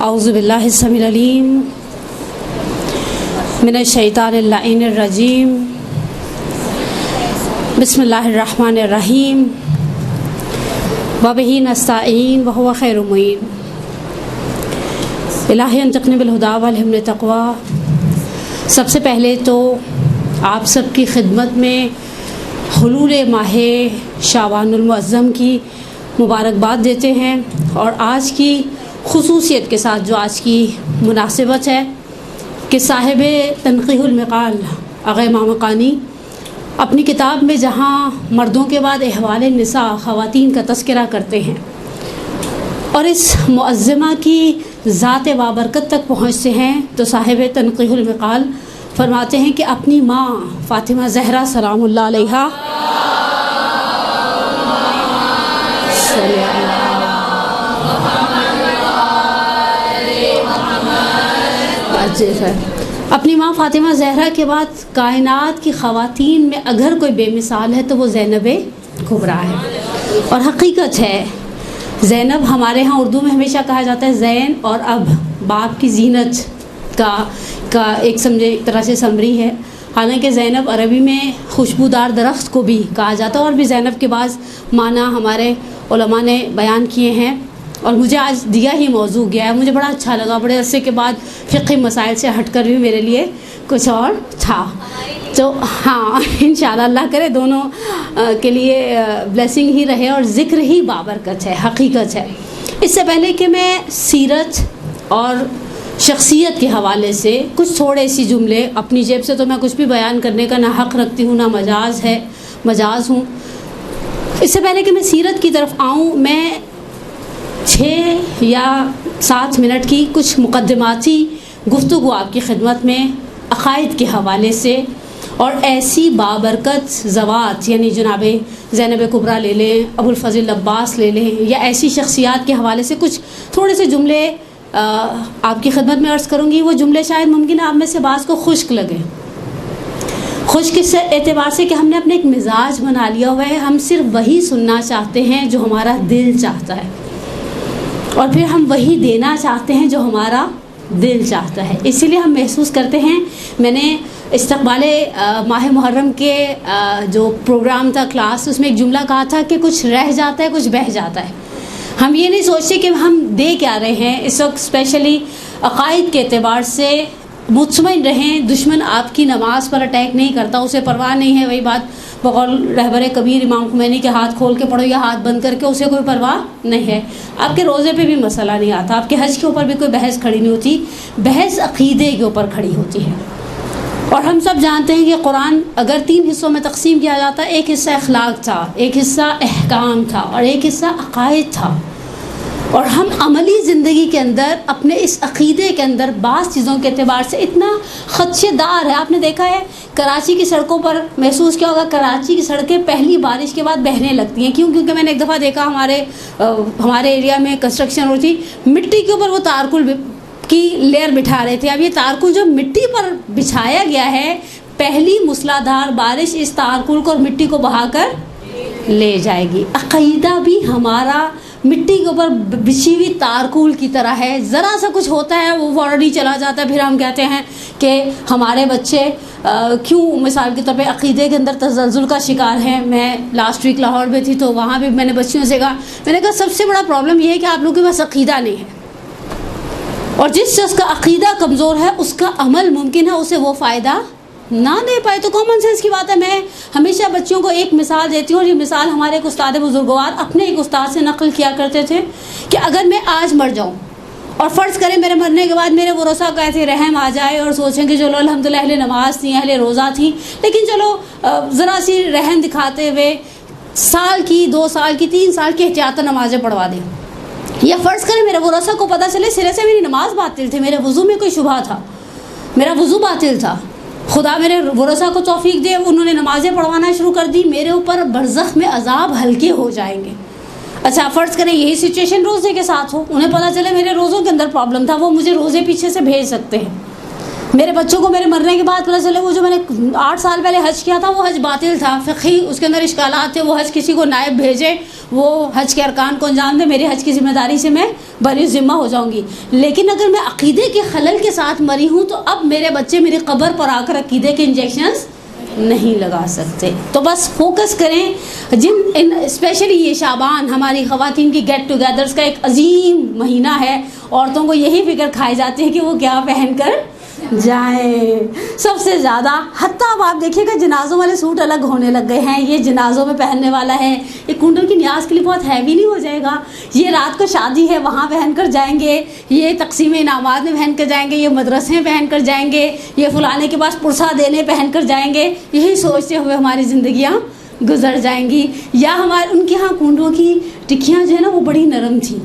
اعوذ باللہ السمیع العلیم من الشیطان اللعین الرجیم بسم اللہ الرحمن الرحیم وبہ نستعین وہو خیر المعین الہی انطقنی بالہدی والہمنی التقوی۔ سب سے پہلے تو آپ سب کی خدمت میں حلول ماہ شعبان المعظم کی مبارکباد دیتے ہیں، اور آج کی خصوصیت کے ساتھ جو آج کی مناسبت ہے کہ صاحب تنقیح المقال آغا امام قانی اپنی کتاب میں جہاں مردوں کے بعد احوال النساء خواتین کا تذکرہ کرتے ہیں اور اس معظمہ کی ذات بابرکت تک پہنچتے ہیں، تو صاحب تنقیح المقال فرماتے ہیں کہ اپنی ماں فاطمہ زہرا سلام اللہ علیہا اپنی ماں فاطمہ زہرا کے بعد کائنات کی خواتین میں اگر کوئی بے مثال ہے تو وہ زینب کبریٰ ہے، اور حقیقت ہے زینب ہمارے ہاں اردو میں ہمیشہ کہا جاتا ہے زین اور اب باپ کی زینت کا ایک سمجھے طرح سے سمری ہے، حالانکہ زینب عربی میں خوشبودار درخت کو بھی کہا جاتا ہے، اور بھی زینب کے بعض معنی ہمارے علماء نے بیان کیے ہیں، اور مجھے آج دیا ہی موضوع گیا ہے، مجھے بڑا اچھا لگا، بڑے عرصے کے بعد فقہی مسائل سے ہٹ کر بھی میرے لیے کچھ اور تھا، تو ہاں انشاءاللہ اللہ کرے دونوں کے لیے بلیسنگ ہی رہے اور ذکر ہی بابرکت ہے، حقیقت ہے۔ اس سے پہلے کہ میں سیرت اور شخصیت کے حوالے سے کچھ تھوڑے سی جملے، اپنی جیب سے تو میں کچھ بھی بیان کرنے کا نہ حق رکھتی ہوں نہ مجاز ہوں، اس سے پہلے کہ میں سیرت کی طرف آؤں، میں 6 یا 7 منٹ کی کچھ مقدماتی گفتگو آپ کی خدمت میں عقائد کے حوالے سے اور ایسی بابرکت ذوات یعنی جناب زینب کبریٰ لے لیں، ابو الفضل عباس لے لیں، یا ایسی شخصیات کے حوالے سے کچھ تھوڑے سے جملے آپ کی خدمت میں عرض کروں گی۔ وہ جملے شاید ممکن ہے آپ میں سے بعض کو خشک لگے، خشک اس اعتبار سے کہ ہم نے اپنے ایک مزاج بنا لیا ہوا ہے، ہم صرف وہی سننا چاہتے ہیں جو ہمارا دل چاہتا ہے، اور پھر ہم وہی دینا چاہتے ہیں جو ہمارا دل چاہتا ہے۔ اسی لیے ہم محسوس کرتے ہیں، میں نے استقبال ماہ محرم کے جو پروگرام تھا کلاس، اس میں ایک جملہ کہا تھا کہ کچھ رہ جاتا ہے کچھ بہہ جاتا ہے۔ ہم یہ نہیں سوچتے کہ ہم دے کیا رہے ہیں اس وقت، اسپیشلی عقائد کے اعتبار سے مطمئن رہیں، دشمن آپ کی نماز پر اٹیک نہیں کرتا، اسے پرواہ نہیں ہے، وہی بات بقول رہبر کبیر امام خمینی کے ہاتھ کھول کے پڑھو یا ہاتھ بند کر کے، اسے کوئی پرواہ نہیں ہے۔ آپ کے روزے پہ بھی مسئلہ نہیں آتا، آپ کے حج کے اوپر بھی کوئی بحث کھڑی نہیں ہوتی، بحث عقیدے کے اوپر کھڑی ہوتی ہے۔ اور ہم سب جانتے ہیں کہ قرآن اگر 3 حصوں میں تقسیم کیا جاتا ہے، ایک حصہ اخلاق تھا، ایک حصہ احکام تھا، اور ایک حصہ عقائد تھا، اور ہم عملی زندگی کے اندر اپنے اس عقیدے کے اندر بعض چیزوں کے اعتبار سے اتنا خدشے دار ہے۔ آپ نے دیکھا ہے کراچی کی سڑکوں پر محسوس کیا ہوگا، کراچی کی سڑکیں پہلی بارش کے بعد بہنے لگتی ہیں، کیونکہ میں نے ایک دفعہ دیکھا ہمارے ایریا میں کنسٹرکشن ہو رہی تھی، مٹی کے اوپر وہ تارکل کی لیئر بٹھا رہے تھے۔ اب یہ تارکل جو مٹی پر بچھایا گیا ہے، پہلی موسلادھار بارش اس تارکل کو اور مٹی کو بہا کر لے جائے گی۔ عقیدہ بھی ہمارا مٹی کے اوپر بچھی ہوئی تارکول کی طرح ہے، ذرا سا کچھ ہوتا ہے وہ فوراً ہی چلا جاتا ہے، پھر ہم کہتے ہیں کہ ہمارے بچے کیوں مثال کے طور پہ عقیدے کے اندر تزلزل کا شکار ہیں۔ میں لاسٹ ویک لاہور میں تھی تو وہاں بھی میں نے بچیوں سے کہا، میں نے کہا سب سے بڑا پرابلم یہ ہے کہ آپ لوگوں کے پاس عقیدہ نہیں ہے، اور جس شخص کا عقیدہ کمزور ہے اس کا عمل ممکن ہے اسے وہ فائدہ نہ دے پائے۔ تو کامن سینس کی بات ہے، میں ہمیشہ بچوں کو ایک مثال دیتی ہوں، اور یہ مثال ہمارے ایک استاد بزرگوار اپنے ایک استاد سے نقل کیا کرتے تھے کہ اگر میں آج مر جاؤں اور فرض کریں میرے مرنے کے بعد میرے ورثاء کو ایسے رحم آ جائے اور سوچیں کہ چلو الحمدللہ اہل نماز تھیں، اہل روزہ تھیں، لیکن چلو ذرا سی رحم دکھاتے ہوئے سال کی 2 سال کی 3 سال کی احتیاطاً نمازیں پڑھوا دیں، یا فرض کریں میرے ورثاء کو پتہ چلے سرے سے میری نماز باطل تھی، میرے وضو میں کوئی شبہ تھا، میرا وضو باطل تھا، خدا میرے ورثاء کو توفیق دے، انہوں نے نمازیں پڑھوانا شروع کر دی، میرے اوپر برزخ میں عذاب ہلکے ہو جائیں گے۔ اچھا فرض کریں یہی سچویشن روزے کے ساتھ ہو، انہیں پتہ چلے میرے روزوں کے اندر پرابلم تھا، وہ مجھے روزے پیچھے سے بھیج سکتے ہیں، میرے بچوں کو میرے مرنے کے بعد پتہ چلے وہ جو میں نے 8 سال پہلے حج کیا تھا وہ حج باطل تھا، فقہی اس کے اندر اشکالات تھے، وہ حج کسی کو نائب بھیجے، وہ حج کے ارکان کو انجام دے، میری حج کی ذمہ داری سے میں بری ذمہ ہو جاؤں گی. لیکن اگر میں عقیدے کے خلل کے ساتھ مری ہوں تو اب میرے بچے میری قبر پر آ کر عقیدے کے انجیکشنز نہیں لگا سکتے. تو بس فوکس کریں. اسپیشلی یہ شعبان ہماری خواتین کی گیٹ ٹوگیدرز کا ایک عظیم مہینہ ہے. عورتوں کو یہی فکر کھائی جاتی ہے کہ وہ کیا پہن کر جائیں سب سے زیادہ. حتیٰ اب آپ دیکھیے گا جنازوں والے سوٹ الگ ہونے لگ گئے ہیں. یہ جنازوں میں پہننے والا ہے، یہ کنڈل کی نیاز کے لیے بہت ہیوی نہیں ہو جائے گا، یہ رات کو شادی ہے وہاں پہن کر جائیں گے، یہ تقسیم انعامات میں پہن کر جائیں گے، یہ مدرسے میں پہن کر جائیں گے، یہ فلانے کے پاس پرسہ دینے پہن کر جائیں گے. یہی سوچتے ہوئے ہماری زندگیاں گزر جائیں گی. یا ہمارے ان کے ہاں کنڈوں کی ٹکیاں جو ہے نا وہ بڑی نرم تھیں.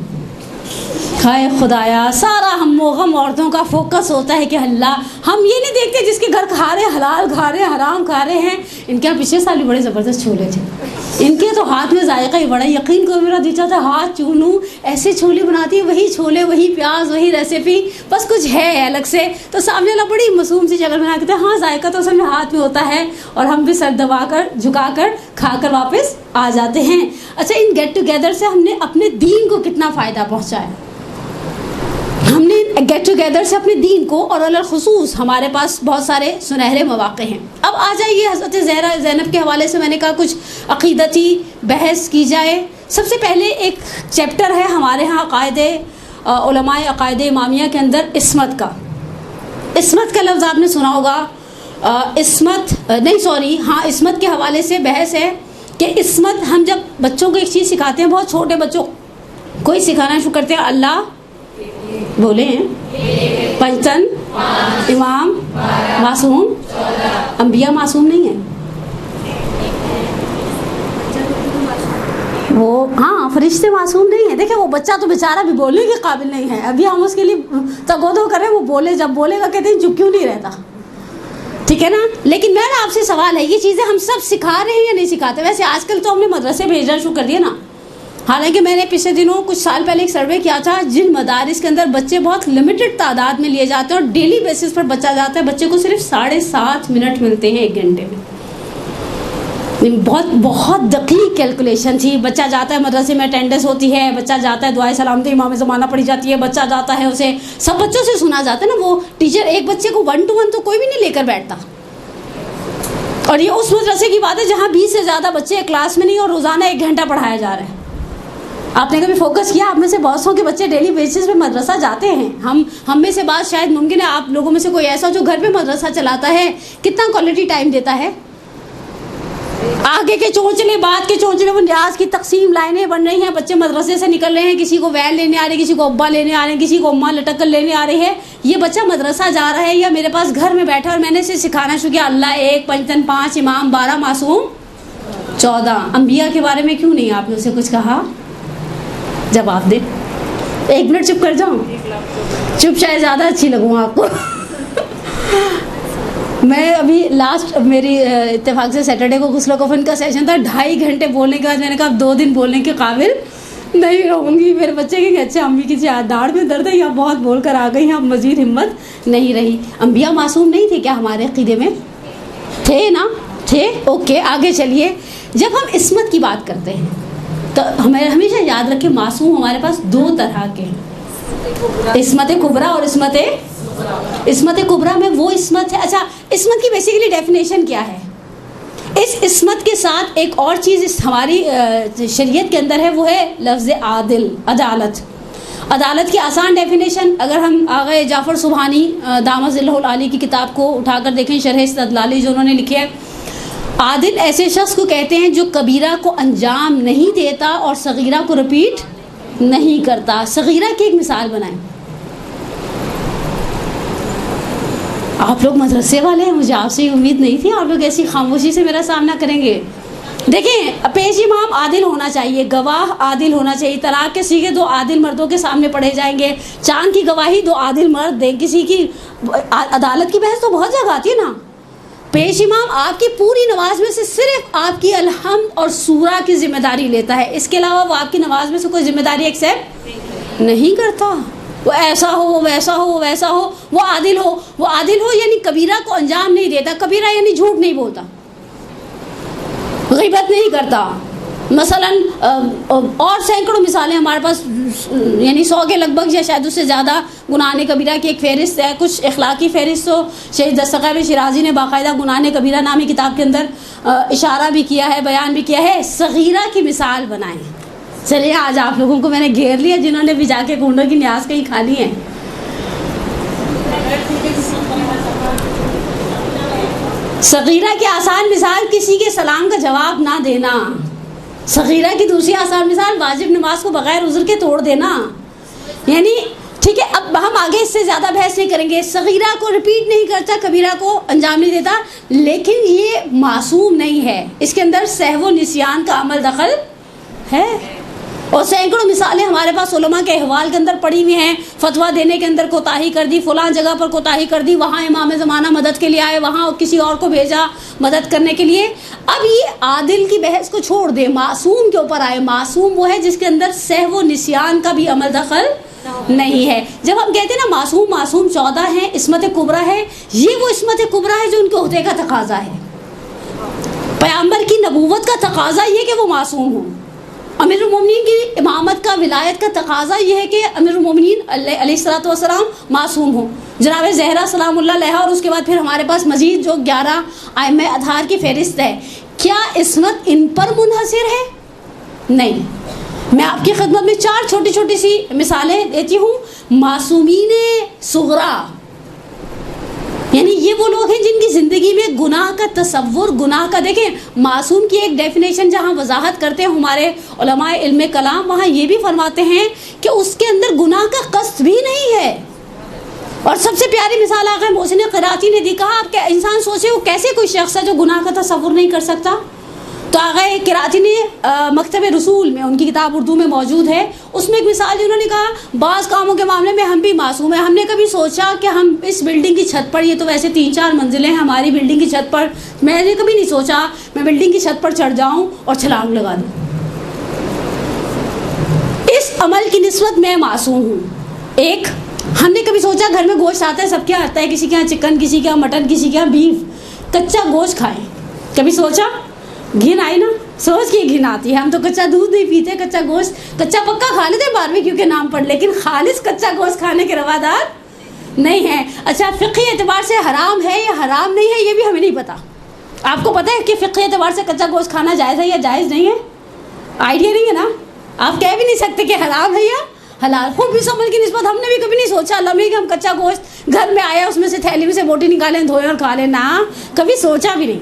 ہائے خدایا، سارا ہم و غم عورتوں کا فوکس ہوتا ہے کہ اللہ ہم یہ نہیں دیکھتے جس کے گھر کھا رہے حلال کھا رہے حرام کھا رہے ہیں. ان کے پچھلے سال بھی بڑے زبردست چھولے تھے، ان کے تو ہاتھ میں ذائقہ ہی بڑا. یقین کو میرا دل چاہتا ہے ہاتھ چوں لوں، ایسے چھولے بناتی ہے، وہی چھولے وہی پیاز وہی ریسیپی، بس کچھ ہے الگ سے. تو سامنے والا بڑی معصوم سی شکل بنا کے ہاں ذائقہ تو اصل میں ہاتھ میں ہوتا ہے، اور ہم بھی سر دبا کر جھکا کر کھا کر واپس آ جاتے ہیں. اچھا، ان گیٹ ٹوگیدر سے ہم نے اپنے دین کو کتنا فائدہ پہنچایا. ہم نے گیٹ ٹوگیدر سے اپنے دین کو، اور خصوص ہمارے پاس بہت سارے سنہرے مواقع ہیں. اب آ جائیے حضرت زینب کے حوالے سے میں نے کہا کچھ عقیدتی بحث کی جائے. سب سے پہلے ایک چیپٹر ہے ہمارے ہاں عقائد علماء عقائد امامیہ کے اندر عصمت کا. عصمت کا لفظ آپ نے سنا ہوگا. عصمت کے حوالے سے بحث ہے کہ عصمت، ہم جب بچوں کو ایک چیز سکھاتے ہیں، بہت چھوٹے بچوں کو ہی سکھانا شروع کرتے ہیں. اللہ بولے ہیں، پنجتن، امام، معصوم. انبیاء معصوم نہیں ہیں. وہ ہاں فرشتے معصوم نہیں ہیں. دیکھیں وہ بچہ تو بیچارہ بھی بولنے کے قابل نہیں ہے، ابھی ہم اس کے لیے تگودو کریں وہ بولے، جب بولے گا کہتے ہیں چپ کیوں نہیں رہتا. ٹھیک ہے نا. لیکن میرا آپ سے سوال ہے، یہ چیزیں ہم سب سکھا رہے ہیں یا نہیں سکھاتے؟ ویسے آج کل تو ہم نے مدرسے بھیجنا شروع کر دیا نا. حالانکہ میں نے پچھلے دنوں کچھ سال پہلے ایک سروے کیا تھا، جن مدارس کے اندر بچے بہت لمیٹڈ تعداد میں لیے جاتے ہیں اور ڈیلی بیسس پر بچہ جاتا ہے، بچے کو صرف 7.5 منٹ ملتے ہیں 1 گھنٹے میں. بہت دقیق کیلکولیشن تھی. بچہ جاتا ہے مدرسے میں، اٹینڈنس ہوتی ہے، بچہ جاتا ہے، دعائے سلامتی امام زمانہ پڑھی جاتی ہے، بچہ جاتا ہے، اسے سب بچوں سے سنا جاتا ہے نا. وہ ٹیچر ایک بچے کو 1 to 1 تو کوئی بھی نہیں لے کر بیٹھتا. اور یہ اس مدرسے کی بات ہے جہاں 20 سے زیادہ بچے کلاس میں نہیں اور روزانہ 1 گھنٹہ پڑھایا جا رہا ہے. آپ نے کبھی فوکس کیا؟ آپ میں سے بہت سو کے بچے ڈیلی بیسس پہ مدرسہ جاتے ہیں. ہم میں سے بات شاید ممکن ہے آپ لوگوں میں سے کوئی ایسا جو گھر پہ مدرسہ چلاتا ہے، کتنا کوالٹی ٹائم دیتا ہے. آگے کے چونچلے، بعد کے چونچلے، وہ نیاز کی تقسیم، لائنیں بن رہی ہیں، بچے مدرسے سے نکل رہے ہیں، کسی کو وین لینے آ رہی ہے، کسی کو ابا لینے آ رہے ہیں، کسی کو اماں لٹک کر لینے آ رہی ہے. یہ بچہ مدرسہ جا رہا ہے یا میرے پاس گھر میں بیٹھا اور میں نے اسے سکھانا شروع کیا اللہ 1، پنجتن 5، امام 12، معصوم 14. انبیاء کے بارے میں کیوں نہیں آپ نے اسے کچھ کہا؟ جواب دے. 1 منٹ چپ کر جاؤں؟ چپ شاید زیادہ اچھی لگوں آپ کو. میں ابھی لاسٹ میری اتفاق سے سیٹرڈے کو غسل و کفن کا سیشن تھا. 2.5 گھنٹے بولنے کے بعد میں نے کہا 2 دن بولنے کے قابل نہیں رہوں گی. میرے بچے کہ اچھا امی کی داڑھ میں درد ہے یا بہت بول کر آ گئی ہیں، اب مزید ہمت نہیں رہی. انبیاء معصوم نہیں تھے کیا ہمارے عقیدے میں؟ تھے نا؟ تھے. اوکے آگے چلیے. جب ہم عصمت کی بات کرتے ہیں تو ہمیں ہمیشہ یاد رکھیں معصوم ہمارے پاس 2 طرح کے ہیں، عصمت کبریٰ اور عصمت کبریٰ میں وہ عصمت ہے. اچھا، عصمت کی بیسیکلی ڈیفینیشن کیا ہے؟ اس عصمت کے ساتھ ایک اور چیز اس ہماری شریعت کے اندر ہے، وہ ہے لفظ عادل، عدالت. عدالت کی آسان ڈیفینیشن اگر ہم آغا جعفر سبحانی دامت ظلہ العالی کی کتاب کو اٹھا کر دیکھیں، شرح استدلالی جو انہوں نے لکھی ہے، عادل ایسے شخص کو کہتے ہیں جو کبیرہ کو انجام نہیں دیتا اور صغیرہ کو رپیٹ نہیں کرتا. صغیرہ کی ایک مثال بنائیں. آپ لوگ مدرسے والے ہیں، مجھے آپ سے امید نہیں تھی آپ لوگ ایسی خاموشی سے میرا سامنا کریں گے. دیکھیں، پیش امام عادل ہونا چاہیے، گواہ عادل ہونا چاہیے. طلاق کے سیغے 2 عادل مردوں کے سامنے پڑھے جائیں گے. چاند کی گواہی 2 عادل مرد دیں. کسی کی عدالت کی بحث تو بہت جگہ آتی ہے نا. پیش امام آپ کی پوری نماز میں سے صرف آپ کی الحمد اور سورہ کی ذمہ داری لیتا ہے، اس کے علاوہ وہ آپ کی نماز میں سے کوئی ذمہ داری ایکسیپٹ نہیں کرتا. وہ ایسا ہو، وہ ویسا ہو، وہ ویسا ہو، وہ عادل ہو، وہ عادل ہو یعنی کبیرہ کو انجام نہیں دیتا، کبیرہ یعنی جھوٹ نہیں بولتا، غیبت نہیں کرتا مثلا، اور سینکڑوں مثالیں ہمارے پاس، یعنی 100 کے لگ بھگ یا شاید اس سے زیادہ گناہ کبیرہ کی ایک فہرست ہے، کچھ اخلاقی فہرست ہو. شہید دستگیر شیرازی نے باقاعدہ گناہ کبیرہ نامی کتاب کے اندر اشارہ بھی کیا ہے، بیان بھی کیا ہے. صغیرہ کی مثال بنائیں. چلیے آج آپ لوگوں کو میں نے گھیر لیا جنہوں نے بھی جا کے کنڈوں کی نیاز کہیں کھانی ہے. صغیرہ کی آسان مثال کسی کے سلام کا جواب نہ دینا. صغیرہ کی دوسری آسان مثال واجب نماز کو بغیر عذر کے توڑ دینا. یعنی ٹھیک ہے، اب ہم آگے اس سے زیادہ بحث نہیں کریں گے. صغیرہ کو ریپیٹ نہیں کرتا، کبیرہ کو انجام نہیں دیتا، لیکن یہ معصوم نہیں ہے، اس کے اندر سہو و نسیان کا عمل دخل ہے. اور سینکڑوں مثالیں ہمارے پاس علماء کے احوال کے اندر پڑی ہوئی ہیں. فتویٰ دینے کے اندر کوتاہی کر دی، فلاں جگہ پر کوتاہی کر دی، وہاں امام زمانہ مدد کے لیے آئے، وہاں کسی اور کو بھیجا مدد کرنے کے لیے. اب یہ عادل کی بحث کو چھوڑ دے، معصوم کے اوپر آئے. معصوم وہ ہے جس کے اندر سہو و نسیان کا بھی عمل دخل نہیں ہے. جب ہم کہتے ہیں نا معصوم 14 ہیں، عصمت کبریٰ ہے، یہ وہ عصمت کبریٰ ہے جو ان کے عہدے کا تقاضا ہے. پیغمبر کی نبوت کا تقاضا یہ کہ وہ معصوم ہوں. امیر المومنین کی امامت کا، ولایت کا تقاضا یہ ہے کہ امیر المومنین علیہ الصلوۃ والسلام معصوم ہوں. جناب زہرا سلام اللہ علیہا، اور اس کے بعد پھر ہمارے پاس مزید جو 11 ائمہ اطہار کی فہرست ہے. کیا عصمت ان پر منحصر ہے؟ نہیں. میں آپ کی خدمت میں 4 چھوٹی چھوٹی سی مثالیں دیتی ہوں. معصومین صغریٰ یعنی یہ وہ لوگ ہیں جن کی زندگی میں گناہ کا تصور، گناہ کا، دیکھیں معصوم کی ایک ڈیفینیشن جہاں وضاحت کرتے ہیں ہمارے علماء علم کلام، وہاں یہ بھی فرماتے ہیں کہ اس کے اندر گناہ کا قصد بھی نہیں ہے. اور سب سے پیاری مثال آقا محسن قراتی نے دی. کہا آپ کہ انسان سوچے وہ کیسے کوئی شخص ہے جو گناہ کا تصور نہیں کر سکتا. تو آقا قراتی نے مکتب رسول میں، ان کی کتاب اردو میں موجود ہے، اس میں ایک مثال انہوں نے کہا بعض کاموں کے معاملے میں ہم بھی معصوم ہیں. ہم نے کبھی سوچا کہ ہم اس بلڈنگ کی چھت پر، یہ تو ویسے 3-4 منزلیں ہیں ہماری بلڈنگ کی چھت پر، میں نے کبھی نہیں سوچا میں بلڈنگ کی چھت پر چڑھ جاؤں اور چھلانگ لگا دوں. اس عمل کی نسبت میں معصوم ہوں. ایک، ہم نے کبھی سوچا گھر میں گوشت آتا ہے، سب کیا آتا ہے، کسی کے یہاں چکن، کسی کے یہاں مٹن، کسی کے یہاں بیف، کچا گوشت کھائیں. کبھی سوچا؟ گھن آئی نا، سوچ کے گھن آتی ہے. ہم تو کچا دودھ نہیں پیتے، کچا گوشت، کچا پکا کھا لیتے باربیکیو کے نام پر، لیکن خالص کچا گوشت کھانے کے روادار نہیں ہیں. اچھا فقہی اعتبار سے حرام ہے یا حرام نہیں ہے یہ بھی ہمیں نہیں پتا. آپ کو پتہ ہے کہ فقہی اعتبار سے کچا گوشت کھانا جائز ہے یا جائز نہیں ہے؟ آئیڈیا نہیں ہے نا. آپ کہہ بھی نہیں سکتے کہ حرام ہے یا حلال. خود اس عمل کی نسبت ہم نے بھی کبھی نہیں سوچا لمحے کہ ہم کچا گوشت گھر میں آیا، اس میں سے تھیلی میں سے بوٹی نکالیں، دھوئیں اور کھا لیں. نہ، کبھی سوچا بھی نہیں.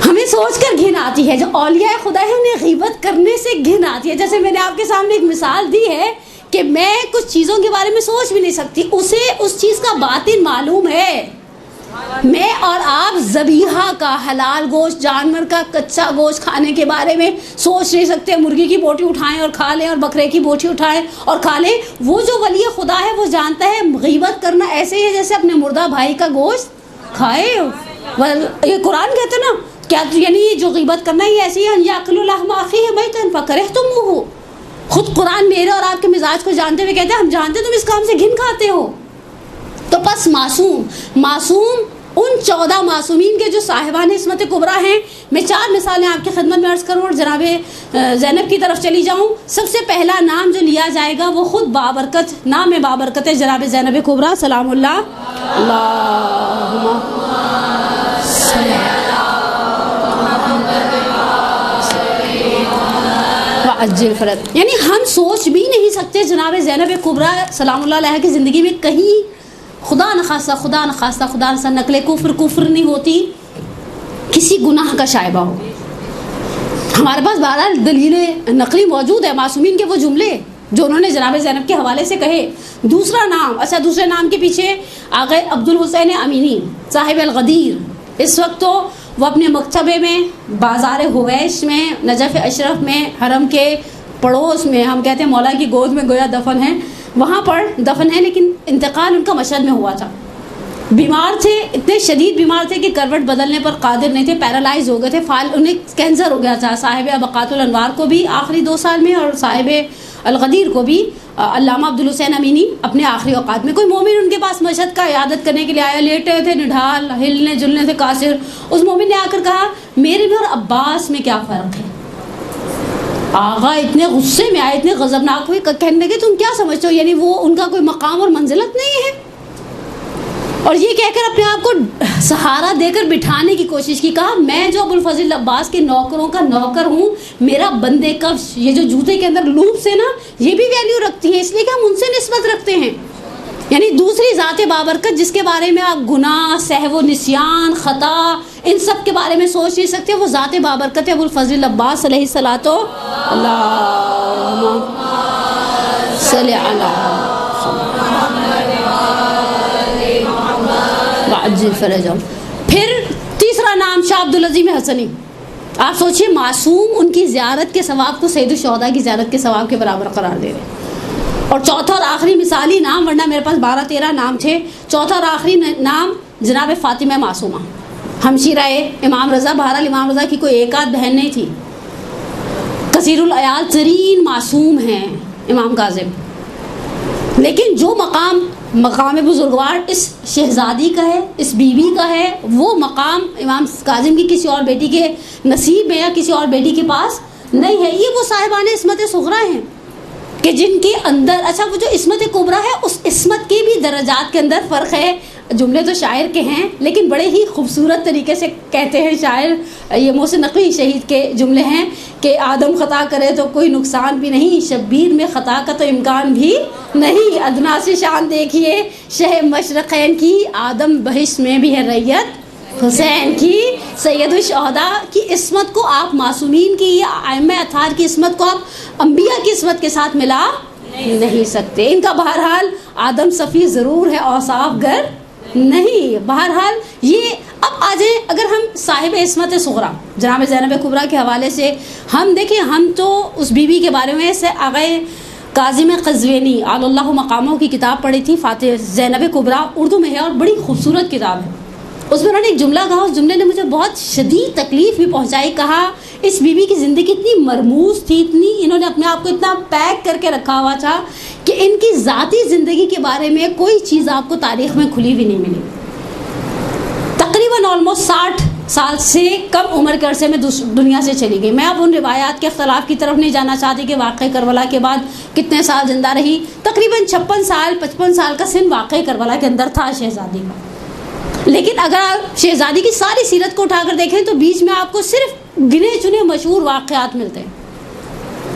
ہمیں سوچ کر گھن آتی ہے. جو اولیاء خدا ہے انہیں غیبت کرنے سے گھن آتی ہے. جیسے میں نے آپ کے سامنے ایک مثال دی ہے کہ میں کچھ چیزوں کے بارے میں سوچ بھی نہیں سکتی، اسے اس چیز کا باطن معلوم ہے. میں اور آپ ذبیحہ کا، حلال گوشت، جانور کا کچا گوشت کھانے کے بارے میں سوچ نہیں سکتے. مرغی کی بوٹی اٹھائیں اور کھا لیں، اور بکرے کی بوٹی اٹھائیں اور کھا لیں. وہ جو ولی خدا ہے وہ جانتا ہے غیبت کرنا ایسے ہی ہے جیسے اپنے مردہ بھائی کا گوشت کھائے. یہ قرآن کہتے نا، کیا یعنی جو غیبت کرنا ہی ایسی ہے، یاکل لحم اخیہ میتا فکرہتموہ. خود قرآن میرے اور آپ کے مزاج کو جانتے ہوئے کہتے ہیں ہم جانتے تم اس کام سے گھن کھاتے ہو. تو پس معصوم ان 14 معصومین کے جو صاحبان عصمت کبریٰ ہیں. میں 4 مثالیں آپ کی خدمت میں عرض کروں اور جناب زینب کی طرف چلی جاؤں. سب سے پہلا نام جو لیا جائے گا وہ خود بابرکت، نام بابرکت ہے جناب زینب کبریٰ سلام اللہ. اللہم عجل فرج. یعنی ہم سوچ بھی نہیں سکتے جناب زینب کبریٰ سلام اللہ علیہ کی زندگی میں کہیں خدا نخواستہ نقل کفر نہیں ہوتی، کسی گناہ کا شائبہ ہو. ہمارے پاس بہرحال دلیل نقلی موجود ہے، معصومین کے وہ جملے جو انہوں نے جناب زینب کے حوالے سے کہے. دوسرا نام، اچھا دوسرے نام کے پیچھے آگے عبد الحسین امینی صاحب الغدیر. اس وقت تو وہ اپنے مکتبے میں، بازار ہویش میں، نجف اشرف میں، حرم کے پڑوس میں، ہم کہتے ہیں مولا کی گود میں گویا دفن ہیں، وہاں پر دفن ہے. لیکن انتقال ان کا مشہد میں ہوا تھا. بیمار تھے، اتنے شدید بیمار تھے کہ کروٹ بدلنے پر قادر نہیں تھے، پیرالائز ہو گئے تھے، انہیں کینسر ہو گیا تھا. صاحب ابقات الانوار کو بھی آخری 2 سال میں اور صاحب الغدیر کو بھی علامہ عبدالحسین امینی اپنے آخری اوقات میں، کوئی مومن ان کے پاس مشہد کا عیادت کرنے کے لیے آیا، لیٹے تھے نڈھال، ہلنے جلنے سے قاصر. اس مومن نے آ کر کہا میرے میں اور عباس میں کیا فرق ہے؟ آغا اتنے غصے میں آئے، اتنے غضبناک ہوئے، کہنے لگے تم کیا سمجھتے ہو، یعنی وہ ان کا کوئی مقام اور منزلت نہیں ہے؟ اور یہ کہہ کر اپنے آپ کو سہارا دے کر بٹھانے کی کوشش کی. کہا میں جو ابوالفضل عباس کے نوکروں کا نوکر ہوں، میرا بندے کفش، یہ جو جوتے کے اندر لوپس ہیں نا، یہ بھی ویلیو رکھتی ہیں، اس لیے کہ ہم ان سے نسبت رکھتے ہیں. یعنی دوسری ذات بابرکت جس کے بارے میں آپ گناہ، سہو و نسیان، خطا، ان سب کے بارے میں سوچ نہیں سکتے، وہ ذات بابرکت ابوالفضل عباس علیہ الصلوۃ اللہم صلی علی وعجل فرجہم. پھر تیسرا نام شاہ عبدالعظیم حسنی. آپ سوچئے معصوم ان کی زیارت کے ثواب کو سید الشہداء کی زیارت کے ثواب کے برابر قرار دے رہے. اور چوتھا اور آخری مثالی نام، ورنہ میرے پاس 12-13 نام تھے، چوتھا اور آخری نام جناب فاطمہ معصومہ، ہمشیرہ امام رضا. بہرحال امام رضا کی کوئی ایک آدھ بہن نہیں تھی، کثیر العیال ترین معصوم ہیں امام کاظم. لیکن جو مقام بزرگوار اس شہزادی کا ہے، اس بیوی کا ہے، وہ مقام امام کاظم کی کسی اور بیٹی کے نصیب میں یا کسی اور بیٹی کے پاس نہیں ہے. یہ وہ صاحبان عصمت صغریٰ ہیں کہ جن کے اندر، اچھا وہ جو عصمت کبریٰ ہے، اس عصمت کے بھی درجات کے اندر فرق ہے. جملے تو شاعر کے ہیں لیکن بڑے ہی خوبصورت طریقے سے کہتے ہیں شاعر، یہ محسن نقوی شہید کے جملے ہیں کہ آدم خطا کرے تو کوئی نقصان بھی نہیں، شبیر میں خطا کا تو امکان بھی نہیں. ادنا سے شان دیکھیے شہ مشرقین کی، آدم بہشت میں بھی ہے ریت حسین کی. سید الشہداء کی عصمت کو آپ معصومین کی یا ائمہ اطہار کی عصمت کو آپ انبیاء کی عصمت کے ساتھ ملا نہیں سکتے. ان کا بہرحال آدم صفی ضرور ہے، اوصاف گر نہیں. بہرحال یہ اب آ جائیں، اگر ہم صاحب عصمت صغریٰ جناب زینب کبریٰ کے حوالے سے ہم دیکھیں، ہم تو اس بیوی کے بارے میں سے آغا کاظم قزوینی علی اللہ مقاموں کی کتاب پڑھی تھی، فاتح زینب کبریٰ، اردو میں ہے اور بڑی خوبصورت کتاب ہے. اس میں انہوں نے ایک جملہ کہا، اس جملے نے مجھے بہت شدید تکلیف بھی پہنچائی. کہا اس بیوی کی زندگی اتنی مرموز تھی، اتنی انہوں نے اپنے آپ کو اتنا پیک کر کے رکھا ہوا تھا کہ ان کی ذاتی زندگی کے بارے میں کوئی چیز آپ کو تاریخ میں کھلی بھی نہیں ملی. تقریباً آلموسٹ 60 سال سے کم عمر کے عرصے میں دنیا سے چلی گئی. میں اب ان روایات کے اختلاف کی طرف نہیں جانا چاہتی کہ واقعہ کربلا کے بعد کتنے سال زندہ رہی. تقریباً 56 سال کا سن واقعہ کربلا کے اندر تھا شہزادی کا. لیکن اگر آپ شہزادی کی ساری سیرت کو اٹھا کر دیکھیں تو بیچ میں آپ کو صرف گنے چنے مشہور واقعات ملتے ہیں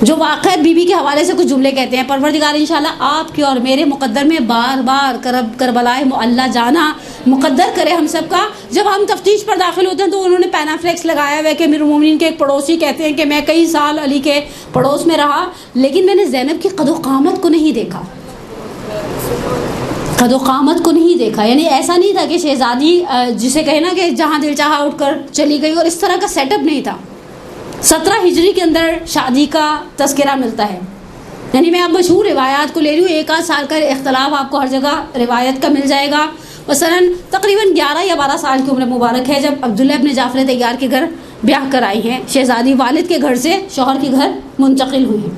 جو واقعات بیوی کے حوالے سے کچھ جملے کہتے ہیں. پروردگار انشاءاللہ آپ کے اور میرے مقدر میں بار بار کربلائے معلیٰ جانا مقدر کرے ہم سب کا. جب ہم تفتیش پر داخل ہوتے ہیں تو انہوں نے پینافلیکس لگایا ہوا ہے کہ امیر المومنین کے ایک پڑوسی کہتے ہیں کہ میں کئی سال علی کے پڑوس میں رہا لیکن میں نے زینب کی قد و قامت کو نہیں دیکھا، قد و قامت کو نہیں دیکھا. یعنی ایسا نہیں تھا کہ شہزادی جسے کہے نا کہ جہاں دل چاہا اٹھ کر چلی گئی، اور اس طرح کا سیٹ اپ نہیں تھا. 17 ہجری کے اندر شادی کا تذکرہ ملتا ہے. یعنی میں اب مشہور روایات کو لے رہی ہوں، 1 سال کا اختلاف آپ کو ہر جگہ روایت کا مل جائے گا. مثلا تقریباً 11 یا 12 سال کی عمر مبارک ہے جب عبداللہ ابن جعفر طیار کے گھر بیاہ کر آئی ہیں. شہزادی والد کے گھر سے شوہر کے گھر منتقل ہوئی ہیں.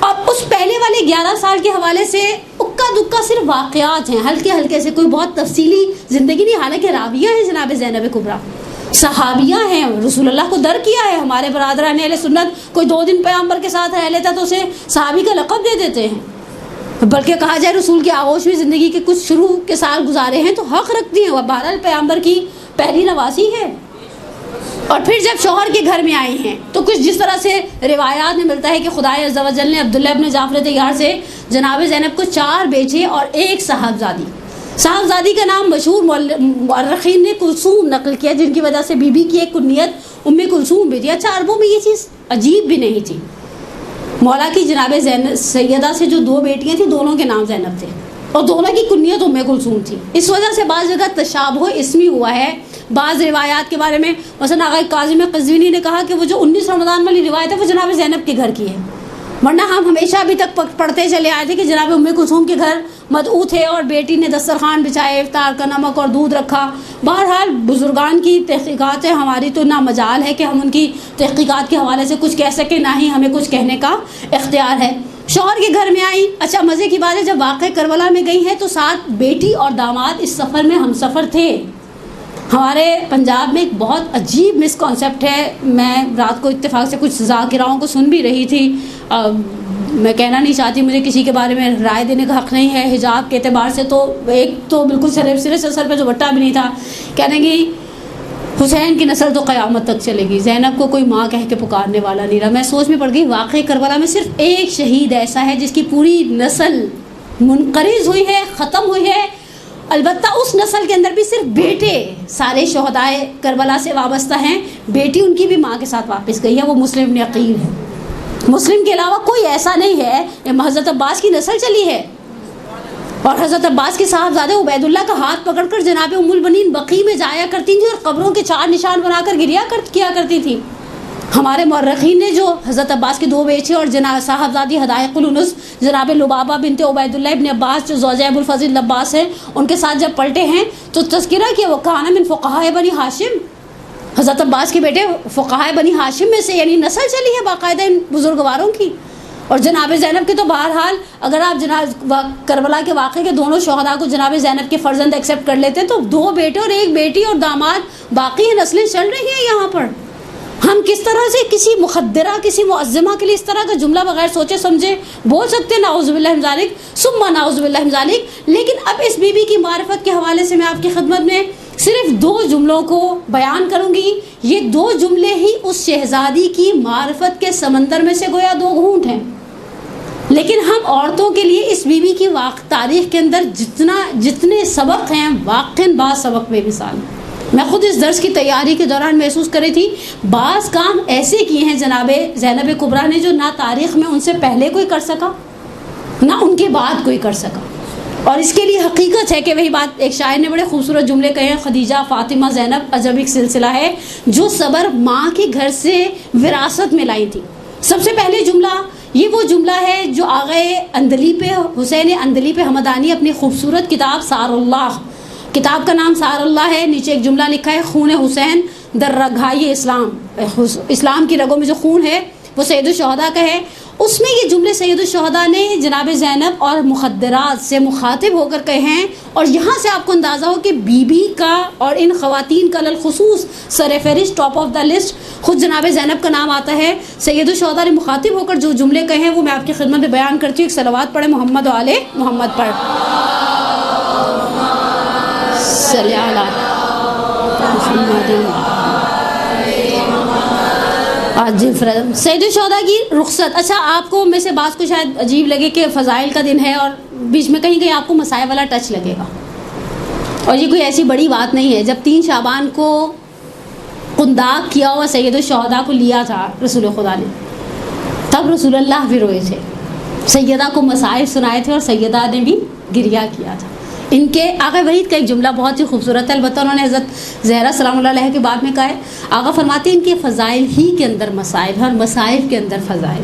اب اس پہلے والے 11 سال کے حوالے سے اکا دکا صرف واقعات ہیں، ہلکے ہلکے سے، کوئی بہت تفصیلی زندگی نہیں. حالانکہ راویہ ہیں جناب زینب کبریٰ، صحابیہ ہیں، رسول اللہ کو در کیا ہے. ہمارے برادران اہل سنت کوئی 2 دن پیغمبر کے ساتھ رہ لیتا تو اسے صحابی کا لقب دے دیتے ہیں، بلکہ کہا جائے رسول کی آغوش میں زندگی کے کچھ شروع کے سال گزارے ہیں تو حق رکھتی ہیں. وہ بہرحال پیغمبر کی پہلی نواسی ہے. اور پھر جب شوہر کے گھر میں آئی ہیں تو کچھ جس طرح سے روایات میں ملتا ہے کہ خدائے عز و جل نے عبداللہ ابن جعفر طیار سے جناب زینب کو 4 بیٹے اور 1 صاحبزادی. صاحبزادی کا نام مشہور مورخین نے کلثوم نقل کیا، جن کی وجہ سے بی بی کی ایک کنیت ام کلثوم بھی تھی. اچھا عربوں میں یہ چیز عجیب بھی نہیں تھی. مولا کی جناب سیدہ سے جو 2 بیٹیاں تھیں دونوں کے نام زینب تھے اور دونوں کی کنیت ام کلثوم تھی. اس وجہ سے بعض جگہ تشابہ اسمی ہوا ہے. بعض روایات کے بارے میں مثلا آغا کاظم قزوینی نے کہا کہ وہ جو 19 رمضان والی روایت ہے وہ جناب زینب کے گھر کی ہے، ورنہ ہم ہمیشہ ابھی تک پڑھتے چلے آئے تھے کہ جناب ام کلثوم کے گھر مدعو تھے اور بیٹی نے دسترخوان بچھائے، افطار کا نمک اور دودھ رکھا. بہرحال بزرگان کی تحقیقات ہے، ہماری تو نہ مجال ہے کہ ہم ان کی تحقیقات کے حوالے سے کچھ کہہ سکیں، نہ ہی ہمیں کچھ کہنے کا اختیار ہے. شوہر کے گھر میں آئیں. اچھا مزے کی بات ہے جب واقع کربلا میں گئی ہیں تو ساتھ بیٹی اور داماد اس سفر میں ہم سفر تھے. ہمارے پنجاب میں ایک بہت عجیب مس کانسیپٹ ہے. میں رات کو اتفاق سے کچھ ذاکراؤں کو سن بھی رہی تھی. میں کہنا نہیں چاہتی, مجھے کسی کے بارے میں رائے دینے کا حق نہیں ہے. حجاب کے اعتبار سے تو ایک تو بالکل سرے سے سر پہ دوپٹہ بھی نہیں تھا. کہنے گی حسین کی نسل تو قیامت تک چلے گی, زینب کو کوئی ماں کہہ کے پکارنے والا نہیں رہا. میں سوچ میں پڑ گئی واقعی کربلا میں صرف ایک شہید ایسا ہے جس کی پوری نسل منقرض ہوئی ہے, ختم ہوئی ہے. البتہ اس نسل کے اندر بھی صرف بیٹے سارے شہدائے کربلا سے وابستہ ہیں. بیٹی ان کی بھی ماں کے ساتھ واپس گئی ہے, وہ مسلم بن عقیل ہے. مسلم کے علاوہ کوئی ایسا نہیں ہے. حضرت عباس کی نسل چلی ہے, اور حضرت عباس کے صاحبزادے عبید اللہ کا ہاتھ پکڑ کر جناب ام البنین بقیع میں جایا کرتی تھیں اور قبروں کے 4 نشان بنا کر کیا کرتی تھیں. ہمارے مورخین نے جو حضرت عباس کے 2 بیٹے اور جناب صاحبزادی حدائق الانس جناب لبابہ بنت عبید اللہ ابن عباس جو زوجہ ابو الفضل عباس ہیں, ان کے ساتھ جب پلٹے ہیں تو تذکرہ کیا وہ کان من فقہاء بنی ہاشم. حضرت عباس کے بیٹے فقہاء بنی ہاشم میں سے, یعنی نسل چلی ہے باقاعدہ ان بزرگواروں کی. اور جناب زینب کے تو بہرحال اگر آپ جناب کربلا کے واقعے کے دونوں شہداء کو جناب زینب کے فرزند ایکسیپٹ کر لیتے تو 2 بیٹے اور 1 بیٹی اور داماد باقی ہیں, نسلیں چل رہی ہیں یہاں پر. ہم کس طرح سے کسی مخدرہ کسی معظمہ کے لیے اس طرح کا جملہ بغیر سوچے سمجھے بول سکتے ہیں؟ نعوذ باللہ من ذالک ثم نعوذ باللہ من ذالک. لیکن اب اس بی بی کی معرفت کے حوالے سے میں آپ کی خدمت میں صرف 2 جملوں کو بیان کروں گی. یہ 2 جملے ہی اس شہزادی کی معرفت کے سمندر میں سے گویا 2 گھونٹ ہیں. لیکن ہم عورتوں کے لیے اس بی بی کی تاریخ کے اندر جتنے سبق ہیں واقعاً بعض سبق بے مثال. میں خود اس درس کی تیاری کے دوران محسوس کر رہی تھی بعض کام ایسے کیے ہیں جناب زینب کبریٰ نے جو نہ تاریخ میں ان سے پہلے کوئی کر سکا نہ ان کے بعد کوئی کر سکا. اور اس کے لیے حقیقت ہے کہ وہی بات ایک شاعر نے بڑے خوبصورت جملے کہے ہیں, خدیجہ فاطمہ زینب عجب ایک سلسلہ ہے جو صبر ماں کے گھر سے وراثت میں لائی تھی. سب سے پہلے جملہ یہ وہ جملہ ہے جو آغائے اندلیب حسین اندلیب حمدانی اپنی خوبصورت کتاب سار اللہ, کتاب کا نام سار اللہ ہے, نیچے ایک جملہ لکھا ہے خون حسین در رگھائی اسلام. اسلام کی رگوں میں جو خون ہے وہ سید الشہداء کا ہے. اس میں یہ جملے سید الشہداء نے جناب زینب اور مخدرات سے مخاطب ہو کر کہے ہیں. اور یہاں سے آپ کو اندازہ ہو کہ بی بی کا اور ان خواتین کا للخصوص سر فہرست ٹاپ آف دا لسٹ خود جناب زینب کا نام آتا ہے. سید الشہداء نے مخاطب ہو کر جو جملے کہے ہیں وہ میں آپ کی خدمت میں بیان کرتی ہوں. ایک صلوات پڑھے محمد و آل محمد پر صلی اللہ محمد. آج سید الشہداء کی رخصت. اچھا آپ کو میں سے بعض کو شاید عجیب لگے کہ فضائل کا دن ہے اور بیچ میں کہیں آپ کو مسائل والا ٹچ لگے گا, اور یہ کوئی ایسی بڑی بات نہیں ہے. جب 3 شعبان کو قنداق کیا ہوا سید الشہداء کو لیا تھا رسول خدا نے, تب رسول اللہ بھی روئے تھے, سیدہ کو مسائل سنائے تھے اور سیدہ نے بھی گریہ کیا تھا. ان کے آقا ولید کا ایک جملہ بہت ہی خوبصورت ہے, البتہ انہوں نے حضرت زہرا سلام اللہ علیہ کے بعد میں کہا ہے. آقا فرماتے ہیں ان کے فضائل ہی کے اندر مسائل ہے اور مسائل کے اندر فضائل.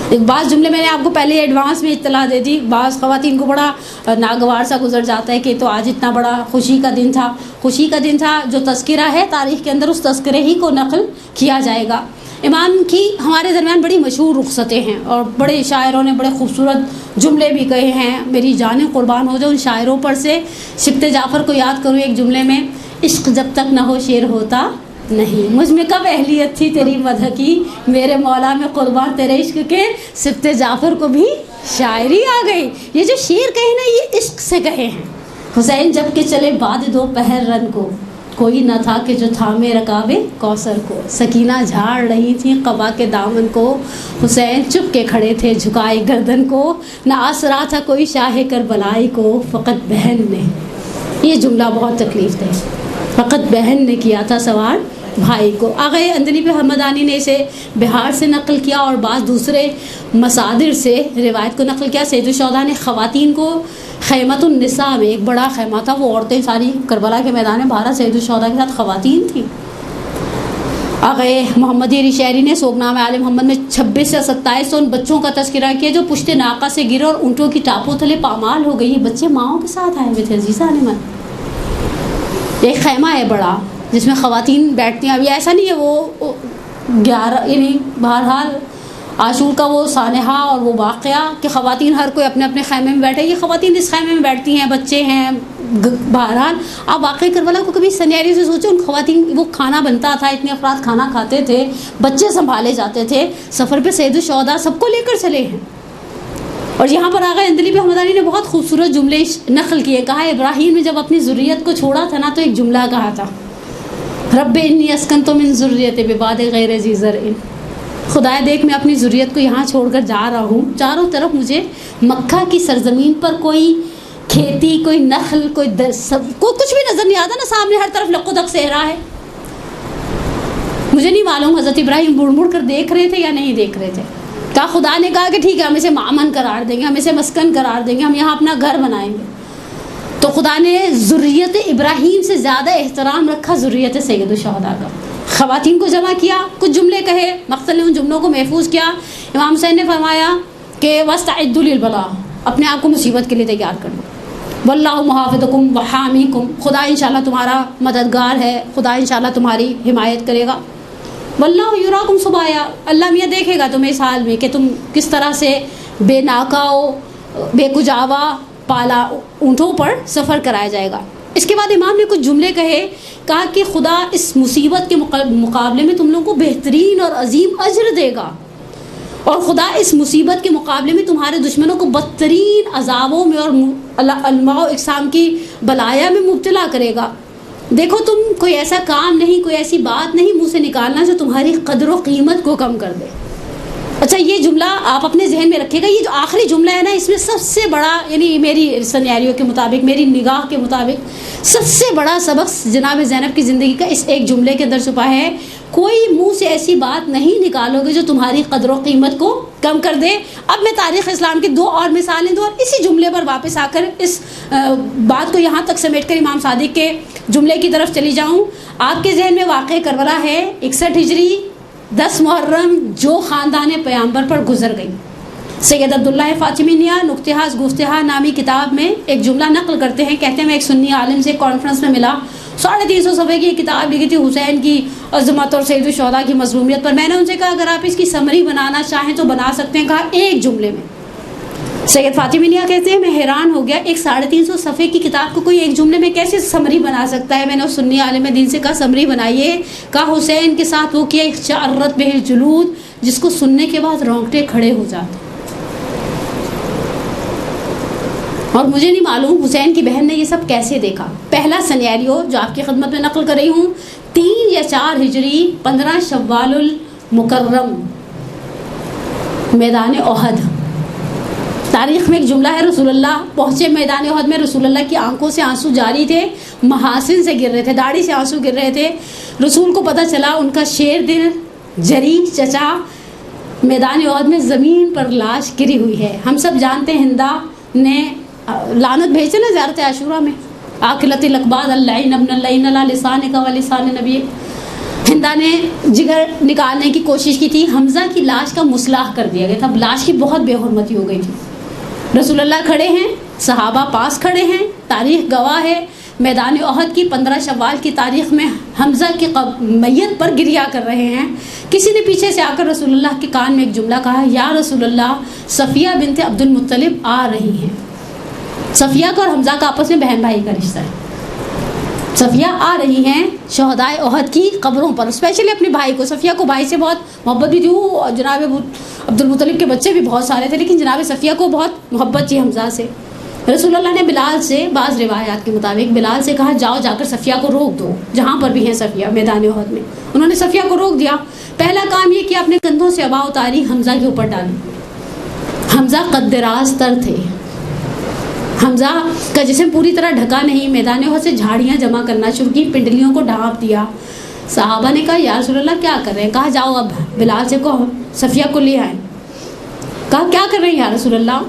ایک بعض جملے میں نے آپ کو پہلے ایڈوانس میں اطلاع دے دی. بعض خواتین کو بڑا ناگوار سا گزر جاتا ہے کہ تو آج اتنا بڑا خوشی کا دن تھا. خوشی کا دن تھا جو تذکرہ ہے تاریخ کے اندر اس تذکرے ہی کو نقل کیا جائے گا. امام کی ہمارے درمیان بڑی مشہور رخصتیں ہیں اور بڑے شاعروں نے بڑے خوبصورت جملے بھی کہے ہیں. میری جانیں قربان ہو جاؤ ان شاعروں پر سے. سبط جعفر کو یاد کروں ایک جملے میں, عشق جب تک نہ ہو شعر ہوتا نہیں, مجھ میں کب اہلیت تھی تیری مدح کی, میرے مولا میں قربان تیرے عشق کے. سبط جعفر کو بھی شاعری آ گئی. یہ جو شعر کہے نا یہ عشق سے کہے ہیں. حسین جب کہ چلے بعد 2 رن کو, کوئی نہ تھا کہ جو تھامے رکابے کوثر کو. سکینہ جھاڑ رہی تھی قبا کے دامن کو, حسین چپ کے کھڑے تھے جھکائے گردن کو. نہ آسرا تھا کوئی شاہ کربلائی کو, فقط بہن نے, یہ جملہ بہت تکلیف دہ, فقط بہن نے کیا تھا سوار بھائی کو. آغائے اندلیب حمدانی نے اسے بہار سے نقل کیا اور بعض دوسرے مصادر سے روایت کو نقل کیا. سید الشہداء نے خواتین کو خیمت النساء میں, ایک بڑا خیمہ تھا, وہ عورتیں ساری کربلا کے میدان میں باہر سید الشہداء کے ساتھ خواتین تھیں. آغائے محمد علی شہری نے سوگنامہ آل محمد میں 26 سے 27 ان بچوں کا تذکرہ کیا جو پشت ناقہ سے گرے اور اونٹوں کی ٹاپوں تلے پامال ہو گئی. یہ بچے ماؤں کے ساتھ آئے ہوئے تھے عزیزہ نے. ایک خیمہ ہے بڑا جس میں خواتین بیٹھتی ہیں. ابھی ایسا نہیں ہے وہ 11 یعنی بہرحال عاشور کا وہ سانحہ اور وہ واقعہ کہ خواتین ہر کوئی اپنے اپنے خیمے میں بیٹھے. یہ خواتین اس خیمے میں بیٹھتی ہیں, بچے ہیں, بہرحال آپ واقعہ کربلا کو کبھی سینیریو سے سوچیں. ان خواتین, وہ کھانا بنتا تھا, اتنے افراد کھانا کھاتے تھے, بچے سنبھالے جاتے تھے, سفر پہ سید الشہداء سب کو لے کر چلے ہیں. اور یہاں پر آغا اندلیبی حمدانی نے بہت خوبصورت جملے نقل کیے. کہا ابراہیم نے جب اپنی ذریت کو چھوڑا تھا نا تو ایک جملہ کہا تھا, رب انی اسکنت من ذریتی بواد غیر ذی زرع. خدایا دیکھ میں اپنی ذریت کو یہاں چھوڑ کر جا رہا ہوں, چاروں طرف مجھے مکہ کی سرزمین پر کوئی کھیتی, کوئی نخل, کوئی کچھ بھی نظر نہیں آتا نا, سامنے ہر طرف لقدق صحرا ہے. مجھے نہیں معلوم حضرت ابراہیم مڑ مڑ کر دیکھ رہے تھے یا نہیں دیکھ رہے تھے. کہا خدا نے کہا کہ ٹھیک ہے ہم اسے مامن قرار دیں گے, ہم اسے مسکن قرار دیں گے, ہم یہاں اپنا گھر بنائیں گے. تو خدا نے ذریت ابراہیم سے زیادہ احترام رکھا ذریت سید الشہداء کا. خواتین کو جمع کیا, کچھ جملے کہے, مقتل نے ان جملوں کو محفوظ کیا. امام حسین نے فرمایا کہ وَاسْتَعِدُّوا لِلْبَلَاءِ, اپنے آپ کو مصیبت کے لیے تیار کر لو. وَاللَّهُ مُحَافِظُكُمْ وَحَامِيكُمْ, خدا انشاءاللہ تمہارا مددگار ہے, خدا انشاءاللہ تمہاری حمایت کرے گا. وَاللَّهُ يُرَاكُمْ صُبَاحًا, اللہ میاں دیکھے گا تمہیں اس حال میں کہ تم کس طرح سے بے ناکاؤ, بے کجاوا پالا اونٹوں پر سفر کرایا جائے گا. اس کے بعد امام نے کچھ جملے کہے. کہا کہ خدا اس مصیبت کے مقابلے میں تم لوگوں کو بہترین اور عظیم اجر دے گا, اور خدا اس مصیبت کے مقابلے میں تمہارے دشمنوں کو بدترین عذابوں میں اور انواع و اقسام کی بلایا میں مبتلا کرے گا. دیکھو تم کوئی ایسا کام نہیں, کوئی ایسی بات نہیں منہ سے نکالنا جو تمہاری قدر و قیمت کو کم کر دے. اچھا یہ جملہ آپ اپنے ذہن میں رکھیے گا. یہ جو آخری جملہ ہے نا, اس میں سب سے بڑا, یعنی میری سینیریو کے مطابق, میری نگاہ کے مطابق سب سے بڑا سبق جناب زینب کی زندگی کا اس ایک جملے کے اندر چھپا ہے. کوئی منہ سے ایسی بات نہیں نکالو گے جو تمہاری قدر و قیمت کو کم کر دے. اب میں تاریخ اسلام کی 2 اور مثالیں دوں, اور اسی جملے پر واپس آ کر اس بات کو یہاں تک سمیٹ کر امام صادق کے جملے کی طرف چلی جاؤں. آپ کے ذہن میں واقع کربلا ہے 61 ہجری 10 محرم, جو خاندان پیامبر پر گزر گئی. سید عبداللہ فاطمی نیا نکتہاز گفتہا نامی کتاب میں ایک جملہ نقل کرتے ہیں. کہتے ہیں میں ایک سنی عالم سے کانفرنس میں ملا, 350 صفحے کی کتاب لکھی تھی حسین کی عظمت اور سید الشہداء کی مظلومیت پر. میں نے ان سے کہا اگر آپ اس کی سمری بنانا چاہیں تو بنا سکتے ہیں. کہا ایک جملے میں. سید فاطمی نیا کہتے ہیں میں حیران ہو گیا, ایک 350 صفحے کی کتاب کو کوئی ایک جملے میں کیسے سمری بنا سکتا ہے. میں نے اس سنی عالم دین سے کہا سمری بنائیے. کہا حسین کے ساتھ وہ کیا اخشعرت بہ الجلود, جس کو سننے کے بعد رونگٹے کھڑے ہو جاتے. اور مجھے نہیں معلوم حسین کی بہن نے یہ سب کیسے دیکھا. پہلا سینیریو جو آپ کی خدمت میں نقل کر رہی ہوں, 3 یا 4 ہجری 15 شوال المکرم, میدان احد. تاریخ میں ایک جملہ ہے, رسول اللہ پہنچے میدان احد میں, رسول اللہ کی آنکھوں سے آنسو جاری تھے, محاسن سے گر رہے تھے, داڑھی سے آنسو گر رہے تھے. رسول کو پتہ چلا ان کا شیر دل جری چچا میدان احد میں زمین پر لاش گری ہوئی ہے. ہم سب جانتے ہیں ہندا نے لعنت بھیجے نا زیارت عاشورہ میں, آکلت الاقباد اللعین ابن اللعین لا لسان کا و لسان نبی. ہندا نے جگر نکالنے کی کوشش کی تھی, حمزہ کی لاش کا مصلاح کر دیا گیا تھا, لاش کی بہت بے حرمتی ہو گئی تھی. رسول اللہ کھڑے ہیں, صحابہ پاس کھڑے ہیں, تاریخ گواہ ہے. میدان احد کی 15 شوال کی تاریخ میں حمزہ کی میت پر گریا کر رہے ہیں. کسی نے پیچھے سے آ کر رسول اللہ کے کان میں ایک جملہ کہا, یا رسول اللہ صفیہ بنت عبد المطلب آ رہی ہیں. صفیہ کا اور حمزہ کا آپس میں بہن بھائی کا رشتہ ہے. صفیہ آ رہی ہیں شہدائے احد کی قبروں پر, اسپیشلی اپنے بھائی کو. صفیہ کو بھائی سے بہت محبت بھی تھی, وہ جناب عبد المطلب کے بچے بھی بہت سارے تھے, لیکن جناب صفیہ کو بہت محبت تھی حمزہ سے. رسول اللہ نے بلال سے, بعض روایات کے مطابق بلال سے کہا جاؤ جا کر صفیہ کو روک دو, جہاں پر بھی ہیں صفیہ میدان احد میں. انہوں نے صفیہ کو روک دیا. پہلا کام یہ کہ اپنے کندھوں سے ابا اتاری, حمزہ کے اوپر ڈالی. حمزہ قد دراز تر تھے, حمزہ کا جسم پوری طرح ڈھکا نہیں. میدان احد سے جھاڑیاں جمع کرنا شروع کی, پنڈلیوں کو ڈھانپ دیا. صحابہ نے کہا یا رسول اللہ کیا کر رہے ہیں. کہا جاؤ اب بلال سے کہو صفیہ کو لے آئیں. کہا کیا کر رہے ہیں یا رسول اللہ.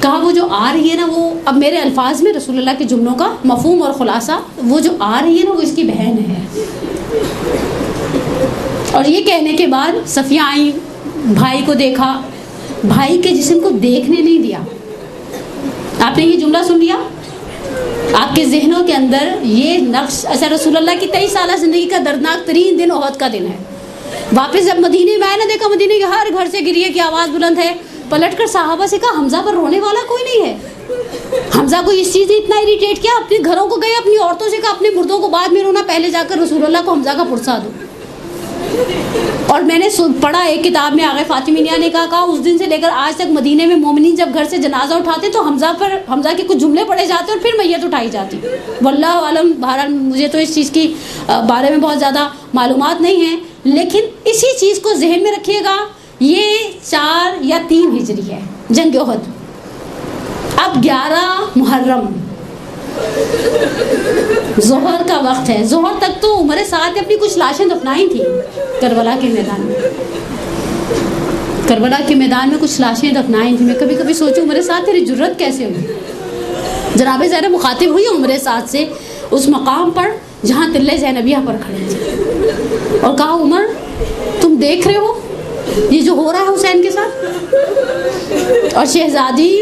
کہا وہ جو آ رہی ہے نا, وہ اب میرے الفاظ میں رسول اللہ کے جملوں کا مفہوم اور خلاصہ, وہ جو آ رہی ہے نا وہ اس کی بہن ہے. اور یہ کہنے کے بعد صفیہ آئیں, بھائی کو دیکھا, بھائی کے جسم کو دیکھنے نہیں دیا. آپ نے یہ جملہ سن لیا, آپ کے ذہنوں کے اندر یہ نقش. اچھا رسول اللہ کی 23 سالہ زندگی کا دردناک ترین دن احد کا دن ہے. واپس جب مدینے میں آئے نا، دیکھا مدینے کے ہر گھر سے گریے کی آواز بلند ہے، پلٹ کر صحابہ سے کہا حمزہ پر رونے والا کوئی نہیں ہے؟ حمزہ کو اس چیز نے اتنا اریٹیٹ کیا، اپنے گھروں کو گئے، اپنی عورتوں سے کہا اپنے مردوں کو بعد میں رونا، پہلے جا کر رسول اللہ کو حمزہ کا پرسہ دو۔ اور میں نے پڑھا ایک کتاب میں، آغا فاطمیہ نے کہا اس دن سے لے کر آج تک مدینے میں مومنین جب گھر سے جنازہ اٹھاتے تو حمزہ کے کچھ جملے پڑھے جاتے اور پھر میت اٹھائی جاتی۔ واللہ عالم، بہرحال مجھے تو اس چیز کی بارے میں بہت زیادہ معلومات نہیں ہیں، لیکن اسی چیز کو ذہن میں رکھیے گا، یہ 4 یا 3 ہجری ہے جنگ احد، اب 11 محرم ظہر کا وقت ہے۔ ظہر تک تو عمر سعد نے اپنی کچھ لاشیں دفنائی تھیں کربلا کے میدان میں، کربلا کے میدان میں کچھ لاشیں دفنائی تھیں۔ میں کبھی کبھی سوچوں عمر سعد تیری جرت کیسے ہوئی؟ جناب زینب مخاطب ہوئی عمر سعد سے اس مقام پر جہاں تلے زینبیہ پر کھڑے تھے، اور کہا عمر تم دیکھ رہے ہو یہ جو ہو رہا ہے حسین کے ساتھ؟ اور شہزادی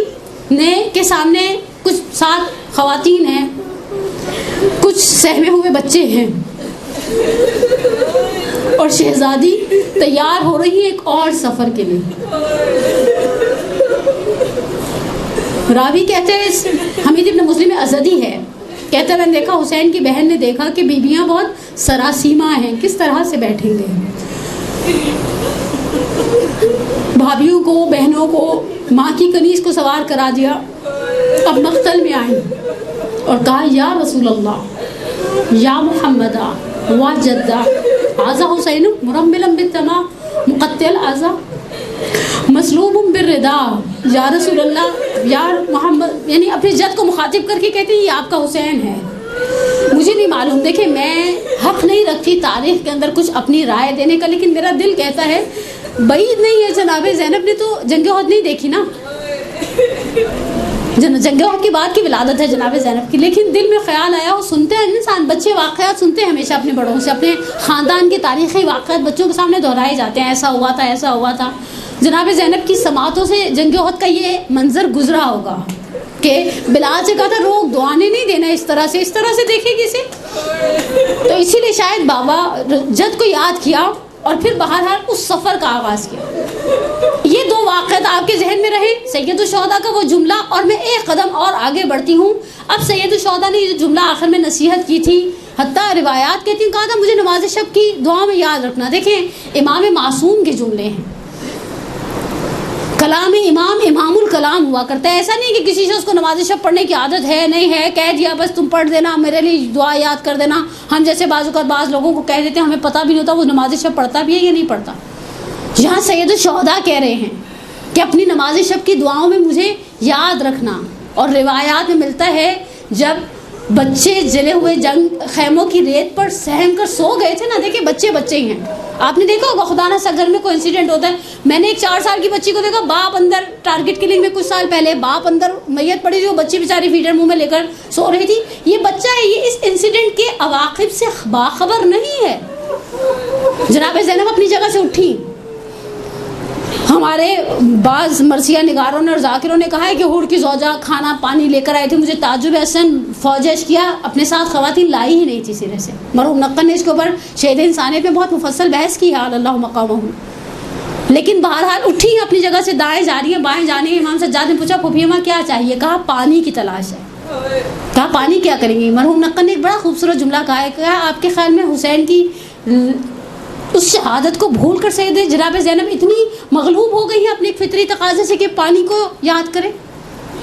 نے کے سامنے کچھ 7 خواتین ہیں، کچھ سہمے ہوئے بچے ہیں، اور شہزادی تیار ہو رہی ہے ایک اور سفر کے لیے۔ راوی کہتے ہیں، حمید ابن مسلم ازدی ہے، کہتے ہیں میں نے دیکھا حسین کی بہن نے دیکھا کہ بیویاں بہت سراسیمہ ہیں، کس طرح سے بیٹھیں گے۔ بھابھیوں کو، بہنوں کو ماں کی کنیز کو سوار کرا دیا، اب مقتل میں آئی اور کہا یا رسول اللہ یا محمد و جدہ آزا حسین مرملم بالتما مقتل آزا مسلوب بالردا، یا رسول اللہ یا محمد، یعنی اپنے جد کو مخاطب کر کے کہتے ہیں یہ آپ کا حسین ہے۔ مجھے نہیں معلوم، دیکھیں میں حق نہیں رکھتی تاریخ کے اندر کچھ اپنی رائے دینے کا، لیکن میرا دل کہتا ہے بعید نہیں ہے جناب زینب نے تو جنگ احد نہیں دیکھی نا، جنگ احد کی بعد کی ولادت ہے جناب زینب کی، لیکن دل میں خیال آیا، وہ سنتے ہیں انسان، بچے واقعات سنتے ہیں ہمیشہ اپنے بڑوں سے، اپنے خاندان کے تاریخی واقعات بچوں کے سامنے دہرائے جاتے ہیں، ایسا ہوا تھا ایسا ہوا تھا۔ جناب زینب کی سماعتوں سے جنگ احد کا یہ منظر گزرا ہوگا کہ بلال سے کہا تھا روک دو، آنے نہیں دینا اس طرح سے دیکھے گی اسے، تو اسی لیے شاید بابا جد کو یاد کیا اور پھر بہرحال اس سفر کا آغاز کیا۔ یہ 2 واقعات آپ کے ذہن میں رہے، سید الشہداء کا وہ جملہ، اور میں ایک قدم اور آگے بڑھتی ہوں۔ اب سید الشہداء نے یہ جملہ آخر میں نصیحت کی تھی، حتیٰ روایات کہتی ہیں کہا تھا مجھے نماز شب کی دعا میں یاد رکھنا۔ دیکھیں امام معصوم کے جملے ہیں، کلام امام الکلام ہوا کرتا ہے، ایسا نہیں کہ کسی سے اس کو نماز شب پڑھنے کی عادت ہے نہیں ہے، کہہ دیا بس تم پڑھ دینا، میرے لیے دعا یاد کر دینا۔ ہم جیسے بعض لوگوں کو کہہ دیتے ہیں ہمیں پتہ بھی نہیں ہوتا وہ نماز شب پڑھتا بھی ہے یا نہیں پڑھتا۔ یہاں سید الشہداء کہہ رہے ہیں کہ اپنی نماز شب کی دعاؤں میں مجھے یاد رکھنا، اور روایات میں ملتا ہے جب بچے جلے ہوئے جنگ خیموں کی ریت پر سہم کر سو گئے تھے نا، دیکھیں بچے ہی ہیں، آپ نے دیکھا ہوگا خدا نہ خواستہ گھر میں کوئی انسیڈنٹ ہوتا ہے، میں نے ایک 4 سال کی بچی کو دیکھا، باپ اندر ٹارگٹ کلنگ میں کچھ سال پہلے باپ اندر میت پڑی تھی، وہ بچی بیچاری فیڈر منہ میں لے کر سو رہی تھی، یہ بچہ ہے، یہ اس انسیڈنٹ کے عواقب سے باخبر نہیں ہے۔ جناب زینب اپنی جگہ سے اٹھی، ہمارے بعض مرثیہ نگاروں نے اور ذاکروں نے کہا ہے کہ حور کی زوجہ کھانا پانی لے کر آئی تھی، مجھے تعجب حسن فوجش کیا، اپنے ساتھ خواتین لائی ہی نہیں تھی سرے سے۔ مرحوم نقل نے اس کے اوپر شہید انسانیت میں بہت مفصل بحث کی ہے، اللہ مقامہ، لیکن بہرحال اٹھی ہیں اپنی جگہ سے، دائیں جا رہی ہیں بائیں جانے ہیں۔ امام سجاد نے پوچھا پھوپھی اماں کیا چاہیے؟ کہا پانی کی تلاش ہے۔ کہا پانی کیا کریں گی؟ مرحوم نقل نے ایک بڑا خوبصورت جملہ کہا ہے، کہا آپ کے خیال میں حسین کی اس شہادت کو بھول کر سید جناب زینب اتنی مغلوب ہو گئی ہیں اپنے فطری تقاضے سے کہ پانی کو یاد کرے؟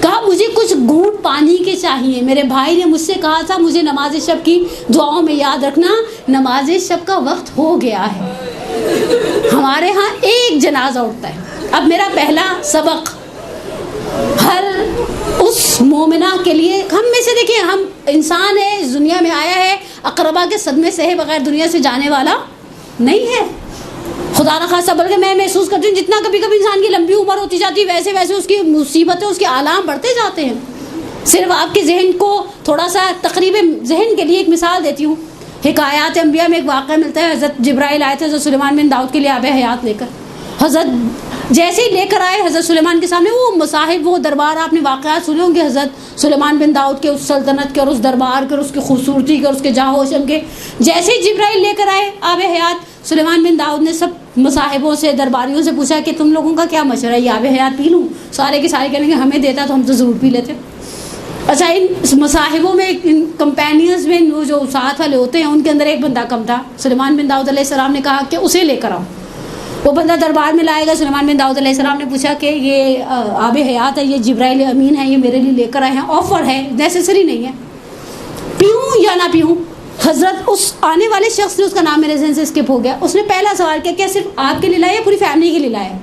کہا مجھے کچھ گھونٹ پانی کے چاہیے، میرے بھائی نے مجھ سے کہا تھا مجھے نماز شب کی دعاؤں میں یاد رکھنا، نماز شب کا وقت ہو گیا ہے۔ ہمارے ہاں ایک جنازہ اٹھتا ہے۔ اب میرا پہلا سبق ہر اس مومنہ کے لیے، ہم میں سے دیکھیں ہم انسان ہے، اس دنیا میں آیا ہے، اقربا کے صدمے سے ہے بغیر دنیا سے جانے والا نہیں ہے۔ خدا نہ خواستہ، بلکہ میں محسوس کرتی ہوں جتنا کبھی کبھی انسان کی لمبی عمر ہوتی جاتی ہے ویسے ویسے اس کی مصیبتیں، اس کے آلام بڑھتے جاتے ہیں۔ صرف آپ کے ذہن کو تھوڑا سا تقریب ذہن کے لیے ایک مثال دیتی ہوں۔ حکایات انبیاء میں ایک واقعہ ملتا ہے، حضرت جبرائیل آئے تھے حضرت سلیمان بن داؤد کے لیے آب حیات لے کر۔ حضرت جیسے ہی لے کر آئے حضرت سلیمان کے سامنے، وہ مصاحب، وہ دربار، آپ نے واقعات سنے ہوں گے حضرت سلیمان بن داؤد کے، اس سلطنت کے اور اس دربار کے اور اس کی خوبصورتی کے اور اس کے جاہ و شم کے. جیسے ہی جبرائیل لے کر آئے آب حیات، سلیمان بن داؤد نے سب مصاحبوں سے، درباریوں سے پوچھا کہ تم لوگوں کا کیا مشورہ ہے، یہ آب حیات پی لوں؟ سارے کے سارے کہنے کہ ہمیں دیتا تو ہم تو ضرور پی لیتے. اچھا، ان مصاحبوں میں، ان کمپینینز میں، وہ جو ساتھ والے ہوتے ہیں، ان کے اندر ایک بندہ کم تھا. سلیمان بن داؤد علیہ السلام نے کہا کہ اسے لے کر آؤ. وہ بندہ دربار میں لائے گا. سلیمان بن داؤد علیہ السلام نے پوچھا کہ یہ آب حیات ہے، یہ جبرائیل امین ہے، یہ میرے لیے لے کر آئے ہیں، آفر ہے، نیسیسری نہیں ہے، پیوں یا نہ پیوں؟ حضرت اس آنے والے شخص نے، اس کا نام میرے ذہن سے اسکپ ہو گیا، اس نے پہلا سوال کیا، کیا صرف آپ کے لیے لایا یا پوری فیملی کے لیے لایا؟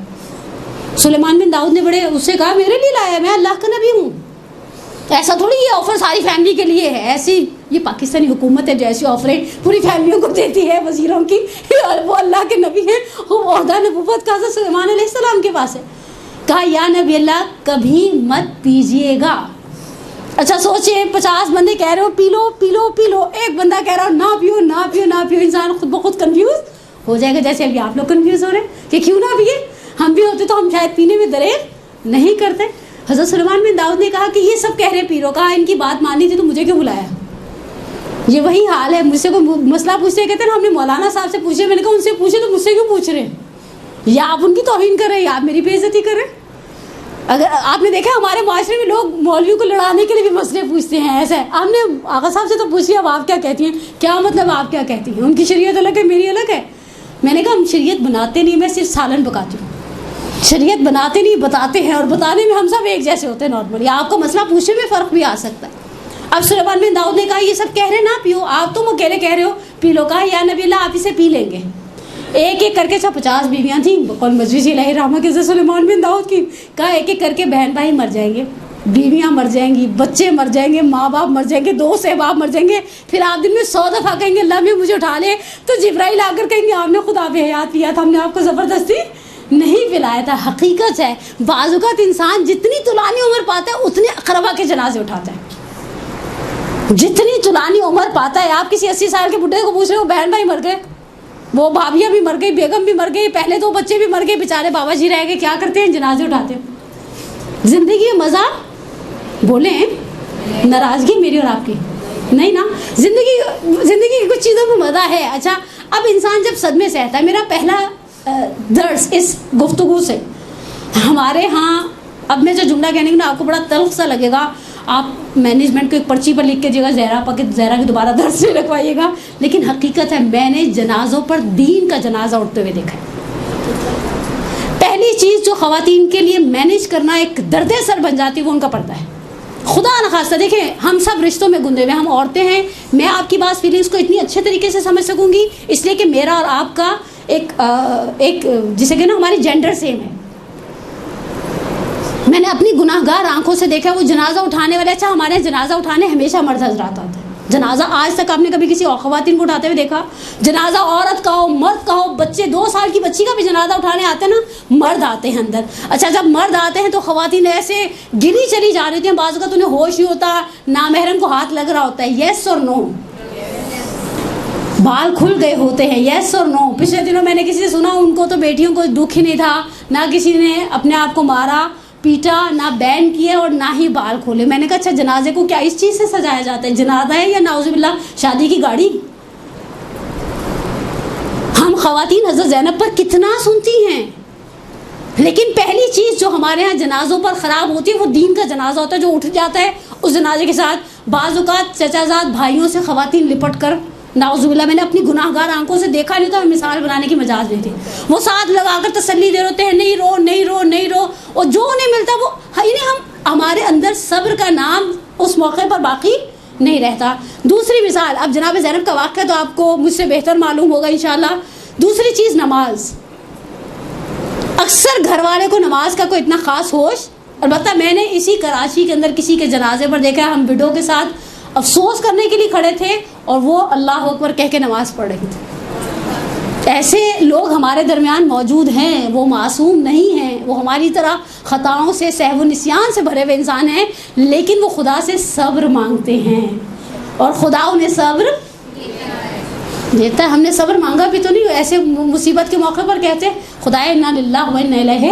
سلیمان بن داؤد نے بڑے اس سے کہا میرے لیے لایا، میں اللہ کا نبی ہوں. ایسا تھوڑی یہ آفر ساری فیملی کے لیے ہے، ایسی یہ پاکستانی حکومت ہے جیسی آفریں پوری فیملیوں کو دیتی ہے وزیروں کی، وہ اللہ کے نبی ہیں، وہ عہدہ نبوت کا حضرت سلیمان علیہ السلام کے پاس ہے. کہا یا نبی اللہ کبھی مت پیجیے گا. اچھا سوچیں، 50 بندے کہہ رہے ہو پی لو پی لو پی لو، ایک بندہ کہہ رہا ہو نہ پیو نہ پیو نہ پیو. انسان خود بخود کنفیوز ہو جائے گا، جیسے ابھی آپ لوگ کنفیوز ہو رہے ہیں کہ کیوں نہ پیے. ہم بھی ہوتے تو ہم شاید پینے میں دریغ نہیں کرتے. حضرت سلیمان بن داؤد نے کہا کہ یہ سب کہہ رہے پی لو. کہا ان کی بات مانی تھی تو مجھے کیوں بلایا؟ یہ وہی حال ہے، مجھ سے کوئی مسئلہ پوچھتے کہتے ہیں ہم نے مولانا صاحب سے پوچھے. میں نے کہا ان سے پوچھے تو مجھ سے کیوں پوچھ رہے ہیں؟ یا آپ ان کی توہین کر رہے ہیں یا آپ میری بے عزتی کر رہے ہیں. اگر آپ نے دیکھا ہمارے معاشرے میں لوگ مولویوں کو لڑانے کے لیے بھی مسئلے پوچھتے ہیں. ایسا ہے، ہم نے آقا صاحب سے تو پوچھ لیا اب آپ کیا کہتی ہیں. کیا مطلب آپ کیا کہتی ہیں؟ ان کی شریعت الگ ہے، میری الگ ہے. میں نے کہا ہم شریعت بناتے نہیں، میں صرف سالن پکاتی ہوں. شریعت بناتے نہیں، بتاتے ہیں، اور بتانے میں ہم سب ایک جیسے ہوتے ہیں نارملی. آپ کو مسئلہ پوچھنے میں فرق بھی آ سکتا ہے. اب سلیمان بن داؤد نے کہا یہ سب کہہ رہے نہ پیو، آپ تم اکیلے کہہ رہے ہو پی لو. کہا یا نبی اللہ آپ اسے پی لیں گے. ایک ایک کر کے 50 بیویاں تھیں قول مجلس الہی رحمہ کے سلیمان بن داؤد کی. کہا ایک ایک کر کے بہن بھائی مر جائیں گے، بیویاں مر جائیں گی، بچے مر جائیں گے، ماں باپ مر جائیں گے، دوست احباب مر جائیں گے. پھر آپ دن میں 100 دفعہ کہیں گے اللہ میں مجھے اٹھا لے، تو جبرائیل آ کر کہیں گے آپ نے خود آب حیات پیا تھا، ہم نے آپ کو زبردستی نہیں پلایا تھا. حقیقت ہے بعض اوقات انسان جتنی طولانی عمر پاتا ہے اتنے اقربا کے جنازے اٹھاتا ہے. جتنی طولانی عمر پاتا ہے، آپ کسی 80 سال کے بڈھے کو پوچھ رہے ہو بہن بھائی مر گئے، وہ بھابیاں بھی مر گئی، بیگم بھی مر گئی، پہلے تو بچے بھی مر گئے، بیچارے بابا جی رہ گئے، کیا کرتے ہیں؟ جنازے اٹھاتے ہیں. زندگی میں مزہ بولیں، ناراضگی میری اور آپ کی نہیں نا. زندگی کی کچھ چیزوں میں مزہ ہے. اچھا اب انسان جب صدمے سے آتا ہے، میرا پہلا درس اس گفتگو سے، ہمارے ہاں اب میں جو جملہ کہنے کی نا آپ کو بڑا تلخ سا لگے گا، آپ مینجمنٹ کو ایک پرچی پر لکھ کے جگہ زہرا کی دوبارہ درس نہیں لگوائیے گا، لیکن حقیقت ہے میں نے جنازوں پر دین کا جنازہ اٹھتے ہوئے دیکھا ہے. پہلی چیز جو خواتین کے لیے مینیج کرنا ایک درد سر بن جاتی ہے وہ ان کا پردہ ہے. خدا نخواستہ دیکھیں ہم سب رشتوں میں گندے ہوئے، ہم عورتیں ہیں، میں آپ کی بات فیلنگس کو اتنی اچھے طریقے سے سمجھ سکوں گی اس لیے کہ میرا اور آپ کا ایک جسے کہ نا ہماری جینڈر سیم ہے. میں نے اپنی گناہ گار آنکھوں سے دیکھا وہ جنازہ اٹھانے والے. اچھا ہمارے جنازہ اٹھانے ہمیشہ مرد حضرات آتے ہیں. جنازہ آج تک آپ نے کبھی کسی اور خواتین کو اٹھاتے ہوئے دیکھا؟ جنازہ عورت کا ہو مرد کا ہو، بچے 2 سال کی بچی کا بھی جنازہ اٹھانے آتے ہیں نا، مرد آتے ہیں اندر. اچھا جب مرد آتے ہیں تو خواتین ایسے گری چلی جا رہی تھیں، بعض اوقات انہیں ہوش نہیں ہوتا، نامحرم کو ہاتھ لگ رہا ہوتا ہے. یس اور نو، بال کھل گئے ہوتے ہیں. یس اور نو. پچھلے دنوں میں نے کسی سے سنا ان کو تو بیٹیوں کو دکھ ہی نہیں تھا، نہ کسی نے اپنے آپ کو مارا پیٹا، نہ بین کیے اور نہ ہی بال کھولے. میں نے کہا اچھا جنازے کو کیا اس چیز سے سجایا جاتا ہے؟ جنازہ ہے یا نعوذ باللہ شادی کی گاڑی؟ ہم خواتین حضرت زینب پر کتنا سنتی ہیں، لیکن پہلی چیز جو ہمارے ہاں جنازوں پر خراب ہوتی ہے وہ دین کا جنازہ ہوتا ہے جو اٹھ جاتا ہے. اس جنازے کے ساتھ بعض اوقات چچا زاد بھائیوں سے خواتین لپٹ کر، نعوذ باللہ میں نے اپنی گناہ گار آنکھوں سے دیکھا نہیں تو مثال بنانے کی مجاز نہیں تھی. وہ ساتھ لگا کر تسلی دے رہے ہیں نہیں رو نہیں رو نہیں رو، اور جو انہیں ملتا وہ ہمارے اندر صبر کا نام اس موقع پر باقی نہیں رہتا. دوسری مثال، اب جناب زینب کا واقعہ تو آپ کو مجھ سے بہتر معلوم ہوگا انشاءاللہ. دوسری چیز نماز. اکثر گھر والے کو نماز کا کوئی اتنا خاص ہوش، البتہ میں نے اسی کراچی کے اندر کسی کے جنازے پر دیکھا، ہم وڈو کے ساتھ افسوس کرنے کے لیے کھڑے تھے اور وہ اللہ اکبر کہہ کے نماز پڑھ رہی تھی. ایسے لوگ ہمارے درمیان موجود ہیں، وہ معصوم نہیں ہیں، وہ ہماری طرح خطاؤں سے سہو و نسیان سے بھرے ہوئے انسان ہیں، لیکن وہ خدا سے صبر مانگتے ہیں اور خدا انہیں صبر دیتا ہے. ہم نے صبر مانگا بھی تو نہیں، ایسے مصیبت کے موقع پر کہتے خدائے انا للہ و انا الیہ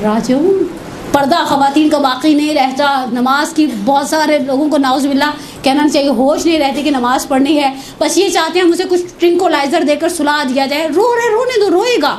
راجعون. پردہ خواتین کا باقی نہیں رہتا. نماز کی بہت سارے لوگوں کو نعوذ باللہ کہنا چاہیے ہوش نہیں رہتی کہ نماز پڑھنی ہے, بس یہ چاہتے ہیں مجھے کچھ ٹرنکولائزر دے کر سلا دیا جائے. رونے دو, روئے گا.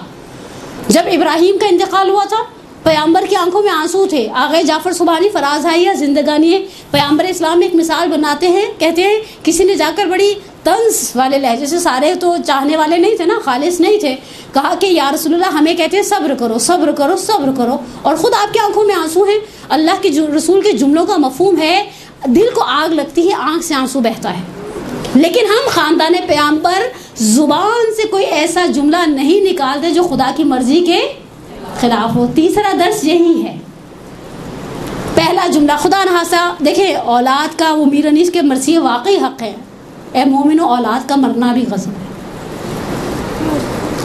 جب ابراہیم کا انتقال ہوا تھا پیامبر کی آنکھوں میں آنسو تھے. آغا جعفر سبحانی فرازہائیہ زندگانی پیامبر اسلام میں ایک مثال بناتے ہیں, کہتے ہیں کسی نے جا کر بڑی طنز والے لہجے سے, سارے تو چاہنے والے نہیں تھے نا, خالص نہیں تھے, کہا کہ یا رسول اللہ ہمیں کہتے ہیں صبر کرو صبر کرو صبر کرو, اور خود آپ کی آنکھوں میں آنسو ہیں. اللہ کے رسول کے جملوں کا مفہوم ہے دل کو آگ لگتی ہے, آنکھ سے آنسو بہتا ہے. لیکن ہم خاندان پیامبر زبان سے کوئی ایسا جملہ نہیں نکالتے جو خدا کی مرضی کے خلاف ہو. تیسرا درس یہی ہے. پہلا جملہ خدا نخواستہ دیکھیں اولاد کا وہ میر انیس کے مرثیے واقعی حق ہے. اے مومنو اولاد کا مرنا بھی غضب ہے,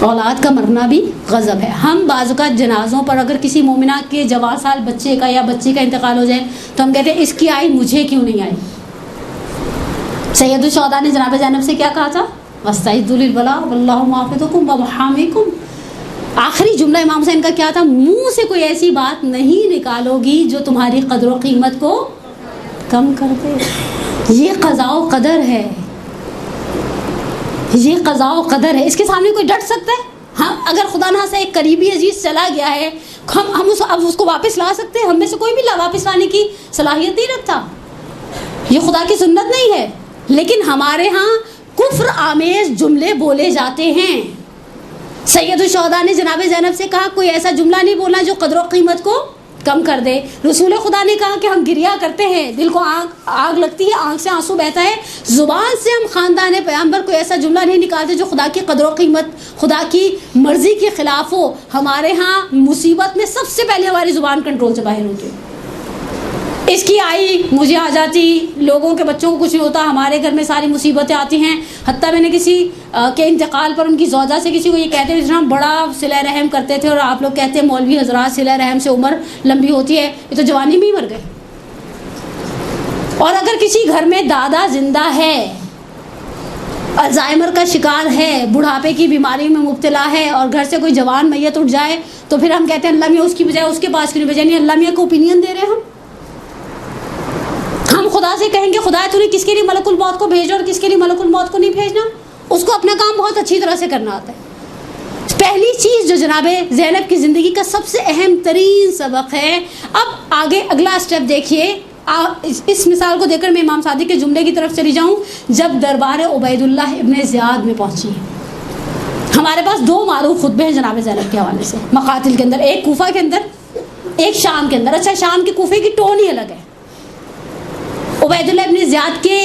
اولاد کا مرنا بھی غضب ہے. ہم بعض اوقات جنازوں پر اگر کسی مومنہ کے جوان سال بچے کا یا بچی کا انتقال ہو جائے تو ہم کہتے ہیں اس کی آئی مجھے کیوں نہیں آئی. سید الشہداء نے جناب زینب سے کیا کہا تھا, واستعدوا للبلاء واللہ محافظکم ومحامیکم. آخری جملہ امام حسین کا کیا تھا, منہ سے کوئی ایسی بات نہیں نکالو گی جو تمہاری قدر و قیمت کو کم کر دے. یہ قضاء و قدر ہے, یہ قضاء و قدر ہے. اس کے سامنے کوئی ڈٹ سکتا ہے؟ ہم اگر خدا نہ سے ایک قریبی عزیز چلا گیا ہے ہم اب اس کو واپس لا سکتے ہیں؟ ہم میں سے کوئی بھی واپس لانے کی صلاحیت نہیں رکھتا. یہ خدا کی سنت نہیں ہے. لیکن ہمارے ہاں کفر آمیز جملے بولے جاتے ہیں. سید الشہداء نے جناب زینب سے کہا کوئی ایسا جملہ نہیں بولنا جو قدر و قیمت کو کم کر دے. رسول خدا نے کہا کہ ہم گریا کرتے ہیں, دل کو آگ لگتی ہے, آنکھ سے آنسو بہتا ہے. زبان سے ہم خاندان پیغمبر کوئی ایسا جملہ نہیں نکالتے جو خدا کی قدر و قیمت خدا کی مرضی کے خلاف ہو. ہمارے ہاں مصیبت میں سب سے پہلے ہماری زبان کنٹرول سے باہر ہوتی ہے. اس کی آئی مجھے آ جاتی, لوگوں کے بچوں کو کچھ نہیں ہوتا, ہمارے گھر میں ساری مصیبتیں آتی ہیں. حتیٰ میں نے کسی کے انتقال پر ان کی زوجہ سے کسی کو یہ کہتے ہیں ہم بڑا صلہ رحم کرتے تھے, اور آپ لوگ کہتے ہیں مولوی حضرات صلہ رحم سے عمر لمبی ہوتی ہے, یہ تو جوانی میں ہی مر گئے. اور اگر کسی گھر میں دادا زندہ ہے, الزائمر کا شکار ہے, بڑھاپے کی بیماری میں مبتلا ہے, اور گھر سے کوئی جوان میت اٹھ جائے تو پھر ہم کہتے ہیں اللہ میاں اس کی بجائے اس کے پاس کیوں نہیں بجائے. نہیں, اللہ میاں کو اوپینین دے رہے ہیں ہم خدا سے کہیں گے خدا تو نے کس کے لیے ملک الموت کو بھیجا اور کس کے لیے ملک الموت کو نہیں بھیجنا. اس کو اپنا کام بہت اچھی طرح سے کرنا آتا ہے. پہلی چیز جو جناب زینب کی زندگی کا سب سے اہم ترین سبق ہے. اب آگے اگلا اسٹیپ دیکھیے. اس مثال کو دیکھ کر میں امام صادق کے جملے کی طرف چلی جاؤں. جب دربار عبید اللہ ابن زیاد میں پہنچی, ہمارے پاس دو معروف خطبے ہیں جناب زینب کے حوالے سے مقاتل کے اندر, ایک کوفہ کے اندر ایک شام کے اندر. اچھا, شام کے کوفے کی ٹون ہی الگ ہے. عبید اللہ ابن زیاد کے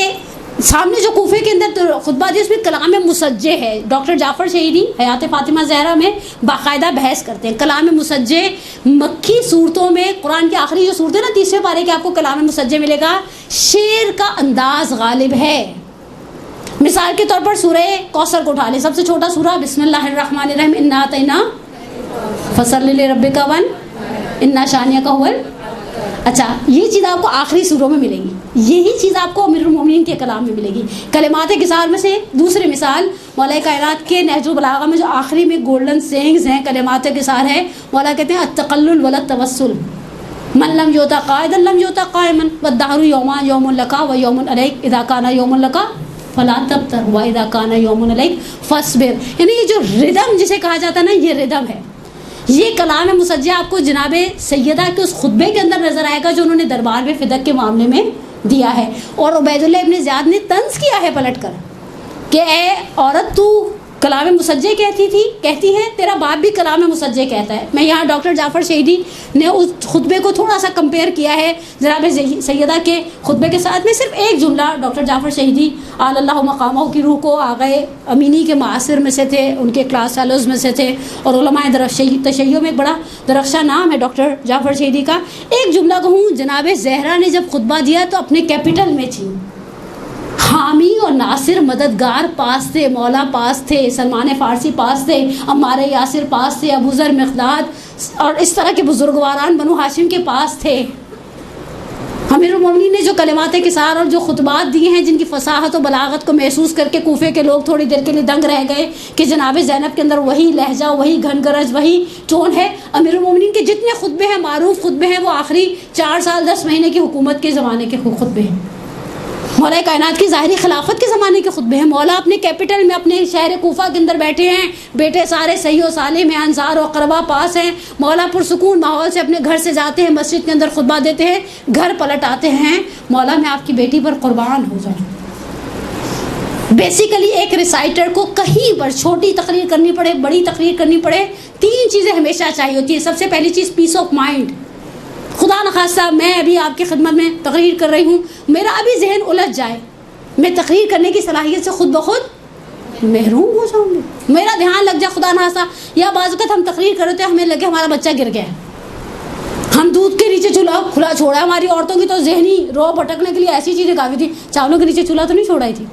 سامنے جو کوفے کے اندر خطبہ دیا اس میں کلام مسجع ہے. ڈاکٹر جعفر شہیدی حیات فاطمہ زہرا میں باقاعدہ بحث کرتے ہیں. کلام مسجع مکی صورتوں میں قرآن کی آخری جو صورت ہے نا 30ویں پارے کے آپ کو کلام مسجع ملے گا. شعر کا انداز غالب ہے. مثال کے طور پر سورہ کوثر کو اٹھا لیں, سب سے چھوٹا سورہ بسم اللہ الرحمن الرحیم انا اعطیناک فصلی لربک انا شانئک هو. اچھا, یہ چیز آپ کو آخری سوروں میں ملے گی, یہی چیز آپ کو امیر المومنین کے کلام میں ملے گی. کلمات کثار میں سے دوسری مثال مولا کائنات کے نہج البلاغہ میں جو آخری میں گولڈن سینگز ہیں کلمات کثار ہے. مولا کہتے ہیں التقلل ولا التوسل, من لم یؤتا قائدا لم یؤتا قائما والدهر یومان یوم لک و یوم علیک اذا کان یوم لک فلا تبتر واذا کان یوم علیک فاصبر. یعنی یہ جو ردم جسے کہا جاتا ہے نا, یہ ردم ہے. یہ کلام مسجع آپ کو جناب سیدہ کے اس خطبے کے اندر نظر آئے گا جو انہوں نے دربار میں فدق کے معاملے میں دیا ہے. اور عبید اللہ ابن زیاد نے طنز کیا ہے پلٹ کر کہ اے عورت تو کلام مسجع کہتی ہے, تیرا باپ بھی کلام مسجع کہتا ہے. میں یہاں ڈاکٹر جعفر شہیدی نے اس خطبے کو تھوڑا سا کمپیئر کیا ہے جناب سیدہ کے خطبے کے ساتھ. میں صرف ایک جملہ ڈاکٹر جعفر شہیدی آل اللہ مقامہ کی روح کو آغائے امینی کے معاصر میں سے تھے, ان کے کلاس فیلوز میں سے تھے, اور علماء تشیع میں ایک بڑا درخشاں نام ہے ڈاکٹر جعفر شہیدی کا. ایک جملہ کہوں, جناب زہرا نے جب خطبہ دیا تو اپنے کیپٹل میں تھی. حامی اور ناصر مددگار پاس تھے, مولا پاس تھے, سلمان فارسی پاس تھے, عمار یاسر پاس تھے, ابو ذر مقداد اور اس طرح کے بزرگواران بنو ہاشم کے پاس تھے. امیر المومنین نے جو کلمات کثار اور جو خطبات دیے ہیں جن کی فصاحت و بلاغت کو محسوس کر کے کوفے کے لوگ تھوڑی دیر کے لیے دنگ رہ گئے کہ جناب زینب کے اندر وہی لہجہ، وہی گھن گرج، وہی ٹون ہے۔ امیر المومنین کے جتنے خطبے ہیں، معروف خطبے ہیں، وہ آخری 4 سال 10 مہینے کی حکومت کے زمانے کے خطبے ہیں۔ مولا کائنات کی ظاہری خلافت کے زمانے کے خطبے ہیں۔ مولا اپنے کیپٹل میں، اپنے شہر کوفہ کے اندر بیٹھے ہیں، بیٹے سارے صحیح و سالم ہیں، انصار و اقربا پاس ہیں۔ مولا پرسکون ماحول سے اپنے گھر سے جاتے ہیں، مسجد کے اندر خطبہ دیتے ہیں، گھر پلٹ آتے ہیں، مولا میں آپ کی بیٹی پر قربان ہو جاؤں۔ بیسیکلی ایک ریسائٹر کو کہیں پر چھوٹی تقریر کرنی پڑے، بڑی تقریر کرنی پڑے، 3 چیزیں ہمیشہ چاہیے ہوتی ہیں۔ سب سے پہلی چیز پیس آف مائنڈ۔ خدا نخواستہ میں ابھی آپ کی خدمت میں تقریر کر رہی ہوں، میرا ابھی ذہن الجھ جائے، میں تقریر کرنے کی صلاحیت سے خود بخود محروم ہو جاؤں گی، میرا دھیان لگ جائے خدا نخواستہ، یا بعض اوقات ہم تقریر کر رہے تھے، ہمیں لگے ہمارا بچہ گر گیا، ہم دودھ کے نیچے چولہا کھلا چھوڑا ہے۔ ہماری عورتوں کی تو ذہنی رو بھٹکنے کے لیے ایسی چیزیں کافی تھی، چاولوں کے نیچے چولہا تو نہیں چھوڑائی تھی،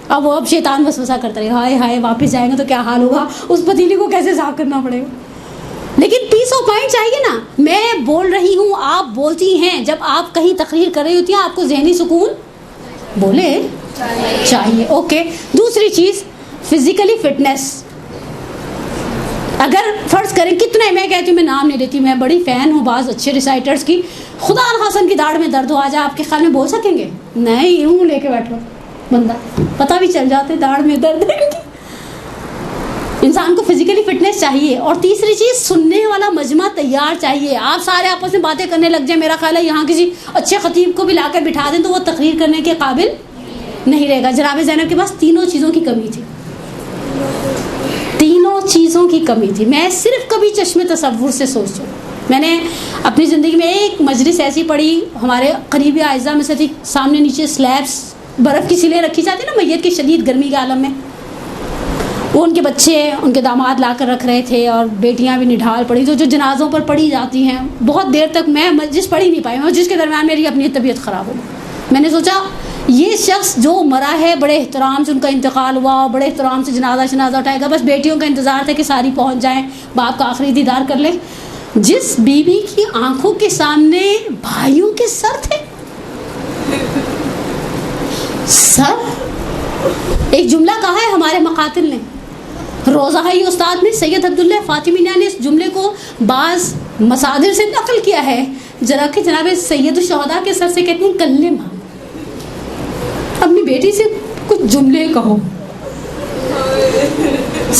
اب وہ اب شیطان وسوسہ کرتا رہے، ہائے ہائے واپس جائیں گے تو کیا حال ہوگا، اس پتیلی کو کیسے صاف کرنا پڑے گا۔ لیکن پیس آف مائنڈ چاہیے نا، میں بول رہی ہوں، آپ بولتی ہیں، جب آپ کہیں تقریر کر رہی ہوتی ہیں آپ کو ذہنی سکون بولے چاہیے، اوکے۔ دوسری چیز فزیکلی فٹنس۔ اگر فرض کریں کتنے، میں کہتی ہوں، میں نام نہیں لیتی، میں بڑی فین ہوں بعض اچھے ریسائٹرز کی، خدا نخواستہ کی داڑھ میں درد ہو آ جائے، آپ کے خیال میں بول سکیں گے؟ نہیں، یوں لے کے بیٹھو بندہ، پتہ بھی چل جاتے داڑھ میں درد ہے۔ انسان کو فزیکلی فٹنس چاہیے۔ اور تیسری چیز سننے والا مجمع تیار چاہیے۔ آپ سارے آپس میں باتیں کرنے لگ جائیں، میرا خیال ہے یہاں کسی اچھے خطیب کو بھی لا کر بٹھا دیں تو وہ تقریر کرنے کے قابل نہیں رہے گا۔ جناب زینب کے پاس تینوں چیزوں کی کمی تھی، تینوں چیزوں کی کمی تھی۔ میں صرف کبھی چشم تصور سے سوچوں، میں نے اپنی زندگی میں ایک مجلس ایسی پڑھی، ہمارے قریبی اعزاء میں سے تھی، سامنے نیچے سلیبس برف کی سلیں رکھی جاتی نا میت کی شدید گرمی کے عالم میں، وہ ان کے بچے ان کے داماد لا کر رکھ رہے تھے اور بیٹیاں بھی نڈھال پڑی، جو جنازوں پر پڑھی جاتی ہیں۔ بہت دیر تک میں مجلس پڑھ ہی نہیں پائی، مجلس کے درمیان میری اپنی طبیعت خراب ہو گئی۔ میں نے سوچا یہ شخص جو مرا ہے بڑے احترام سے ان کا انتقال ہوا، بڑے احترام سے جنازہ اٹھائے گا، بس بیٹیوں کا انتظار تھا کہ ساری پہنچ جائیں، باپ کا آخری دیدار کر لیں۔ جس بیوی کی آنکھوں کے سامنے بھائیوں کے سر تھے، سر، ایک جملہ کہا ہے ہمارے مقاتل نے، روزہ ہی استاد میں سید عبداللہ فاطمی نے اس جملے کو بعض مصادر سے نقل کیا ہے، ذرا کہ جناب سید الشہداء کے سر سے کہتے ہیں کلم، اپنی بیٹی سے کچھ جملے کہو۔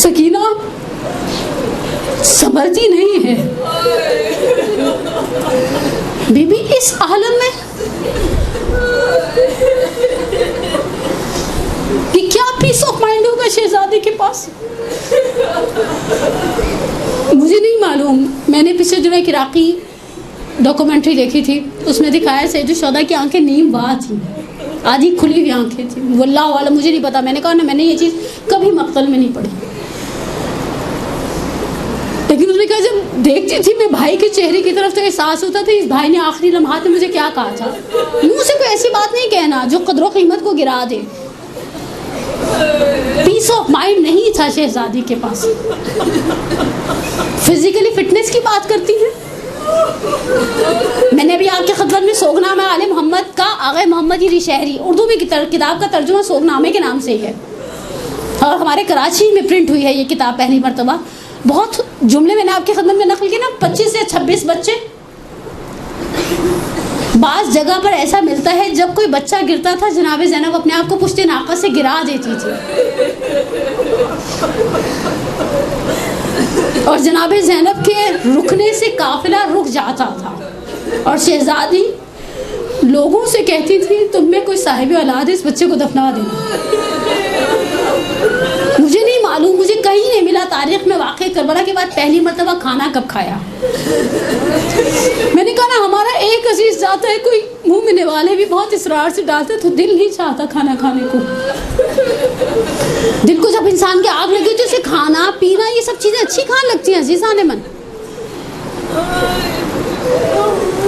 سکینہ سمجھتی نہیں ہے بی بی اس عالم میں کہ کیا پیس آف مائنڈ ہوگا شہزادے کے پاس، مجھے نہیں معلوم۔ میں نے پچھلے دنوں ایک عراقی ڈاکومنٹری دیکھی تھی، اس میں دکھایا سید الشہداء کی آنکھیں نیم وا تھیں، آدھی کھلی ہوئی آنکھیں تھیں، واللہ عالم مجھے نہیں پتا۔ میں نے کہا نا میں نے یہ چیز کبھی مقتل میں نہیں پڑھی، لیکن اس نے کہا جب دیکھتی تھی میں بھائی کے چہرے کی طرف تو احساس ہوتا تھا اس بھائی نے آخری لمحات میں مجھے کیا کہا تھا۔ منہ سے کوئی ایسی بات نہیں کہنا جو قدر و قیمت کو گرا دے۔ پیس آف مائنڈ نہیں تھا شہزادی کے پاس۔ فزیکلی فٹنس کی بات کرتی ہیں، میں نے ابھی آپ کے خدمت میں سوگنامہ آل محمد کا آغا محمد علی شہری، اردو میں کتاب کا ترجمہ سوگنامے کے نام سے ہی ہے، اور ہمارے کراچی میں پرنٹ ہوئی ہے یہ کتاب پہلی مرتبہ۔ بہت جملے میں نے آپ کی خدمت میں نقل کیے نا، 25 سے 26 بچے، بعض جگہ پر ایسا ملتا ہے جب کوئی بچہ گرتا تھا جناب زینب اپنے آپ کو پشت ناقہ سے گرا دیتی تھی، اور جناب زینب کے رکنے سے قافلہ رک جاتا تھا، اور شہزادی لوگوں سے کہتی تھی تم میں کوئی صاحب اولاد ہے اس بچے کو دفنا دینا۔ مجھے نہیں معلوم، مجھے کہیں نہیں ملا تاریخ میں واقع کربلا کے بعد پہلی مرتبہ کھانا کب کھایا۔ میں نے کہا نا ہمارا ایک عزیز جاتا ہے، کوئی منہ میں نوالے بھی بہت اصرار سے ڈالتے تو دل نہیں چاہتا کھانا کھانے کو۔ دل کو جب انسان کی آگ لگی تو اسے کھانا پینا یہ سب چیزیں اچھی کھانے لگتی ہیں عزیزان من،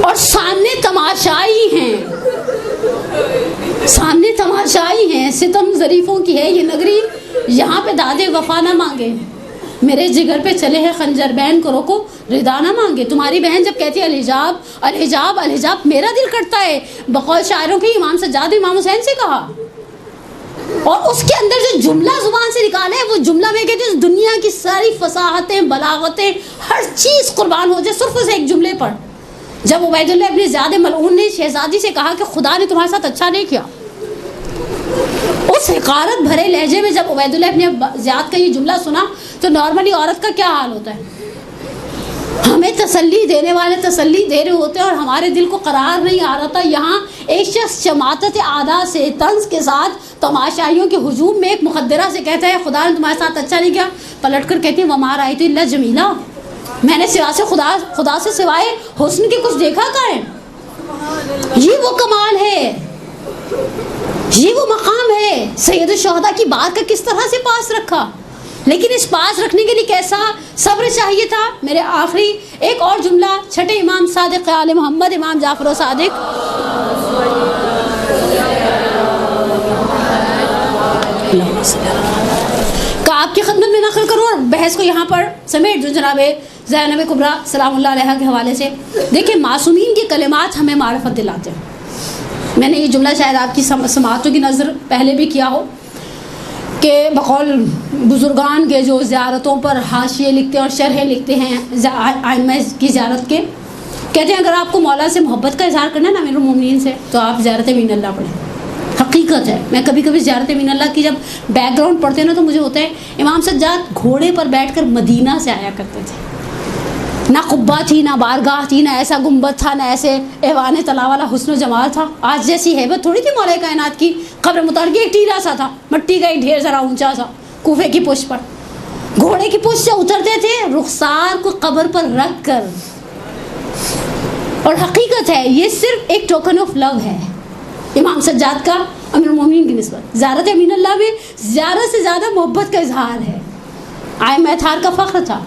اور سامنے تماشائی ہیں، سامنے تماشائی ہیں، ستم ظریفوں کی ہے یہ نگری، یہاں پہ دادے وفا نہ مانگے، میرے جگر پہ چلے ہیں خنجر، بہن کو روکو ردا نہ مانگے. تمہاری بہن جب کہتی ہے الحجاب الحجاب الحجاب، میرا دل کرتا ہے بقول شاعروں کے امام سجاد امام حسین سے کہا، اور اس کے اندر جو جملہ زبان سے نکالے وہ جملہ میں کہتے ہیں دنیا کی ساری فصاحتیں بلاغتیں ہر چیز قربان ہو جائے صرف اس ایک جملے پر. جب عبید اللہ ابن زیاد ملعون نے شہزادی سے کہا کہ خدا نے تمہارے ساتھ اچھا نہیں کیا، اس حقارت بھرے لہجے میں جب عبید اللہ ابن زیاد کا یہ جملہ سنا تو نارملی عورت کا کیا حال ہوتا ہے؟ ہمیں تسلی دینے والے تسلی دے رہے ہوتے ہیں اور ہمارے دل کو قرار نہیں آ رہا تھا. یہاں ایک شخص شماتت اعداء سے طنز کے ساتھ تماشائیوں کے ہجوم میں ایک مخدرہ سے کہتا ہے خدا نے تمہارے ساتھ اچھا نہیں کیا، پلٹ کر کہتی ہے وما رأیت الا جمیلا، میں نے خدا سے سوائے حسن کے کچھ دیکھا کہاں ہے. یہ وہ کمال ہے، یہ وہ مقام ہے. سید الشہداء کی بات کا کس طرح سے پاس رکھا، لیکن اس پاس رکھنے کے لیے کیسا صبر چاہیے تھا. میرے آخری ایک اور جملہ چھٹے امام صادق آل محمد امام جعفر و صادق کا آپ کی خدمت میں نقل کروں اور بحث کو یہاں پر سمیٹ جو جناب زینب کبریٰ سلام اللہ علیہ کے حوالے سے. دیکھیں معصومین کے کلمات ہمیں معرفت دلاتے ہیں. میں نے یہ جملہ شاید آپ کی سماعتوں کی نظر پہلے بھی کیا ہو کہ بقول بزرگان کے جو زیارتوں پر حاشیے لکھتے ہیں اور شرحیں لکھتے ہیں ائمہ کی زیارت کے، کہتے ہیں اگر آپ کو مولا سے محبت کا اظہار کرنا ہے نا امیر المومنین سے تو آپ زیارت امین اللہ پڑھیں. حقیقت ہے. میں کبھی کبھی زیارت امین اللہ کی جب بیک گراؤنڈ پڑھتے ہیں نا تو مجھے ہوتا ہے امام سجاد گھوڑے پر بیٹھ کر مدینہ سے آیا کرتے تھے. نہ قبہ تھی، نہ بارگاہ تھی، نہ ایسا گنبد تھا، نہ ایسے ایوان طلا والا حسن و جمال تھا. آج جیسی ہیبت تھوڑی تھی مولا کائنات کی. قبر متحرک ایک ٹیلا سا تھا، مٹی کا ایک ڈھیر ذرا اونچا سا کوفے کی پشت پر. گھوڑے کی پشت سے اترتے تھے رخسار کو قبر پر رکھ کر. اور حقیقت ہے یہ صرف ایک ٹوکن آف لو ہے امام سجاد کا امیر المومنین کی نسبت. زیارت امین اللہ میں زیارت سے زیادہ محبت کا اظہار ہے. ائمہ اطہار کا فخر تھا.